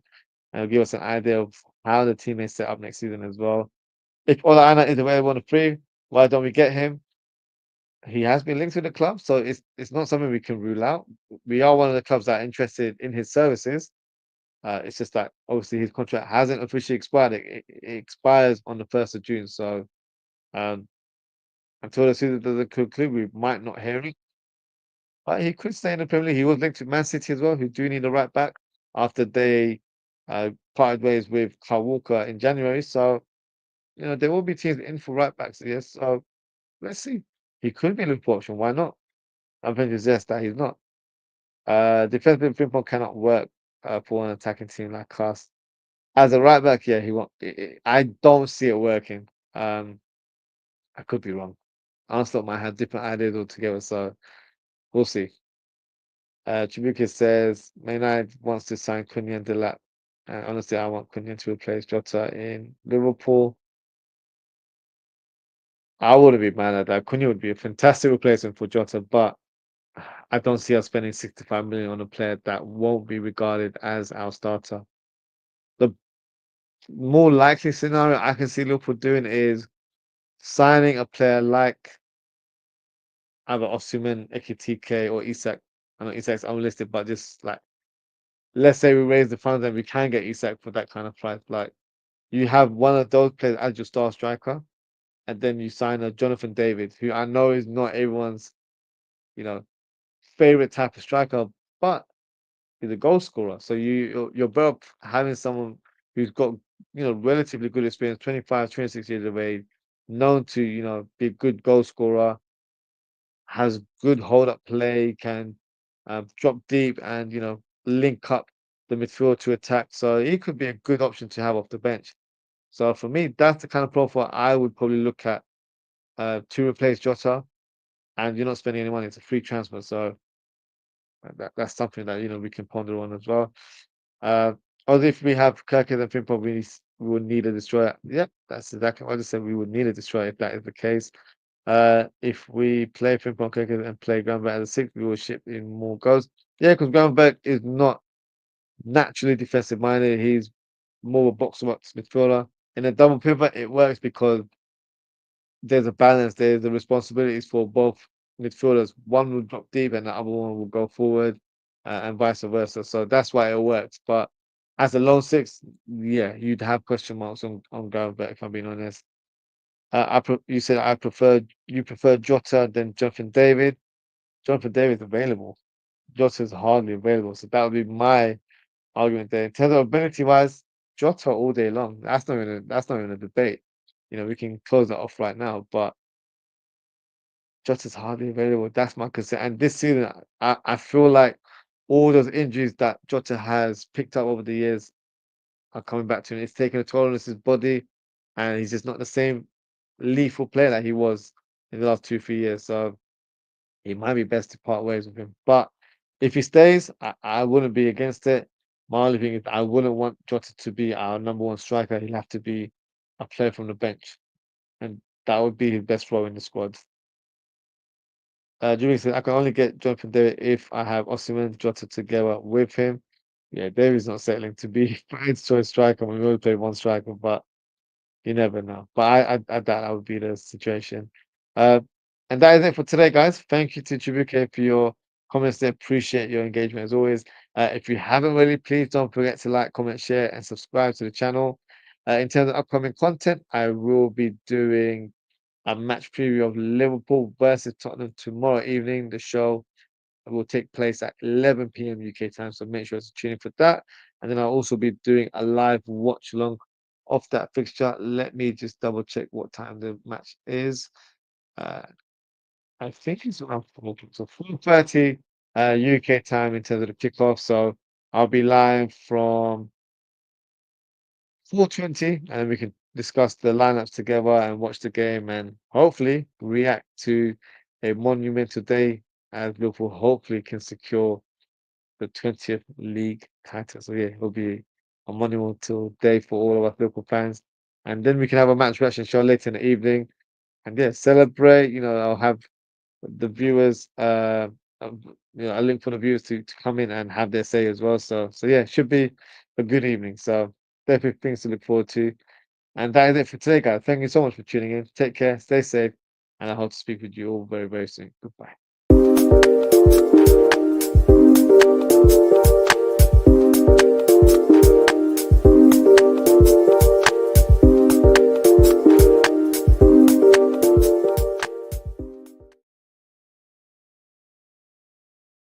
and it'll give us an idea of how the team is set up next season as well. If Olana is available on the free, why don't we get him? He has been linked to the club, so it's not something we can rule out. We are one of the clubs that are interested in his services. It's just that obviously his contract hasn't officially expired. It expires on the 1st of June. So um, until the season doesn't conclude, we might not hear it. But he could stay in the Premier League. He was linked to Man City as well, who do need a right back after they parted ways with Kyle Walker in January. So there will be teams in for right backs. Yes, so let's see. He could be a Liverpool option. Why not? I'm very just that he's not. Defensive Frimpong cannot work for an attacking team like us. As a right back, yeah, he won't. I don't see it working. I could be wrong. Arne Slot might have different ideas altogether, so we'll see. Chibuki says Man United wants to sign Cunha and Delap. And honestly, I want Cunha to replace Jota in Liverpool. I wouldn't be mad at that. Cunha would be a fantastic replacement for Jota, but I don't see us spending 65 million on a player that won't be regarded as our starter. The more likely scenario I can see Liverpool doing is signing a player like either Osimhen, Ekitike, or Isak. I know Isak's unlisted, but just like let's say we raise the funds and we can get Isak for that kind of price. Like you have one of those players as your star striker, and then you sign a Jonathan David, who I know is not everyone's, you know, favorite type of striker, but he's a goal scorer. So you're better off having someone who's got relatively good experience, 25, 26 years of age, known to be a good goal scorer, has good hold up play, can drop deep and link up the midfield to attack. So he could be a good option to have off the bench. So for me, that's the kind of profile I would probably look at to replace Jota. And you're not spending any money; it's a free transfer. So that's something that we can ponder on as well. Uh, or if we have Kirkland and Frimpong, we would need a destroyer. Yep, that's exactly what I just said. We would need a destroyer if that is the case. If we play Frimpong, Kirkland, and play Gravenberch as a six, we will ship in more goals. Yeah, because Gravenberch is not naturally defensive minded. He's more of a box-to-box midfielder. In a double pivot, it works because there's a balance. There's the responsibilities for both midfielders. One will drop deep and the other one will go forward, and vice versa. So that's why it works. But as a lone six, yeah, you'd have question marks on Gravenberch, if I'm being honest. You said you prefer Jota than Jonathan David. Jonathan David's available. Jota's hardly available, so that would be my argument there. In terms of ability wise, Jota all day long. That's not even a debate. We can close that off right now, but Jota's hardly available. That's my concern. And this season, I feel like all those injuries that Jota has picked up over the years are coming back to him. It's taking a toll on his body, and he's just not the same lethal player that he was in the last 2, 3 years. So it might be best to part ways with him. But if he stays, I wouldn't be against it. My only thing is I wouldn't want Jota to be our number one striker. He'll have to be a player from the bench, and that would be his best role in the squad. Jimmy said, I can only get Jonathan David if I have Osimhen, Jota together with him. Yeah, David's not settling to be Brian's choice striker. We only play one striker, but you never know. But I doubt that would be the situation. Uh, and that is it for today, guys. Thank you to Chibuke for your comments there. Appreciate your engagement as always. If you haven't already, please don't forget to like, comment, share, and subscribe to the channel. In terms of upcoming content, I will be doing a match preview of Liverpool versus Tottenham tomorrow evening. The show will take place at 11 p.m. UK time, so make sure to tune in for that. And then I'll also be doing a live watch along of that fixture. Let me just double check what time the match is. Uh, I think it's around 4:30 UK time in terms of the kickoff. So I'll be live from 4:20, and then we can discuss the lineups together and watch the game and hopefully react to a monumental day as Liverpool hopefully can secure the 20th league title. So yeah, it'll be a monumental day for all of us Liverpool fans. And then we can have a match reaction show later in the evening. And yeah, celebrate. I'll have the viewers a link for the viewers to come in and have their say as well. So yeah, it should be a good evening. So definitely things to look forward to. And that is it for today, guys. Thank you so much for tuning in. Take care, stay safe, and I hope to speak with you all very, very soon. Goodbye.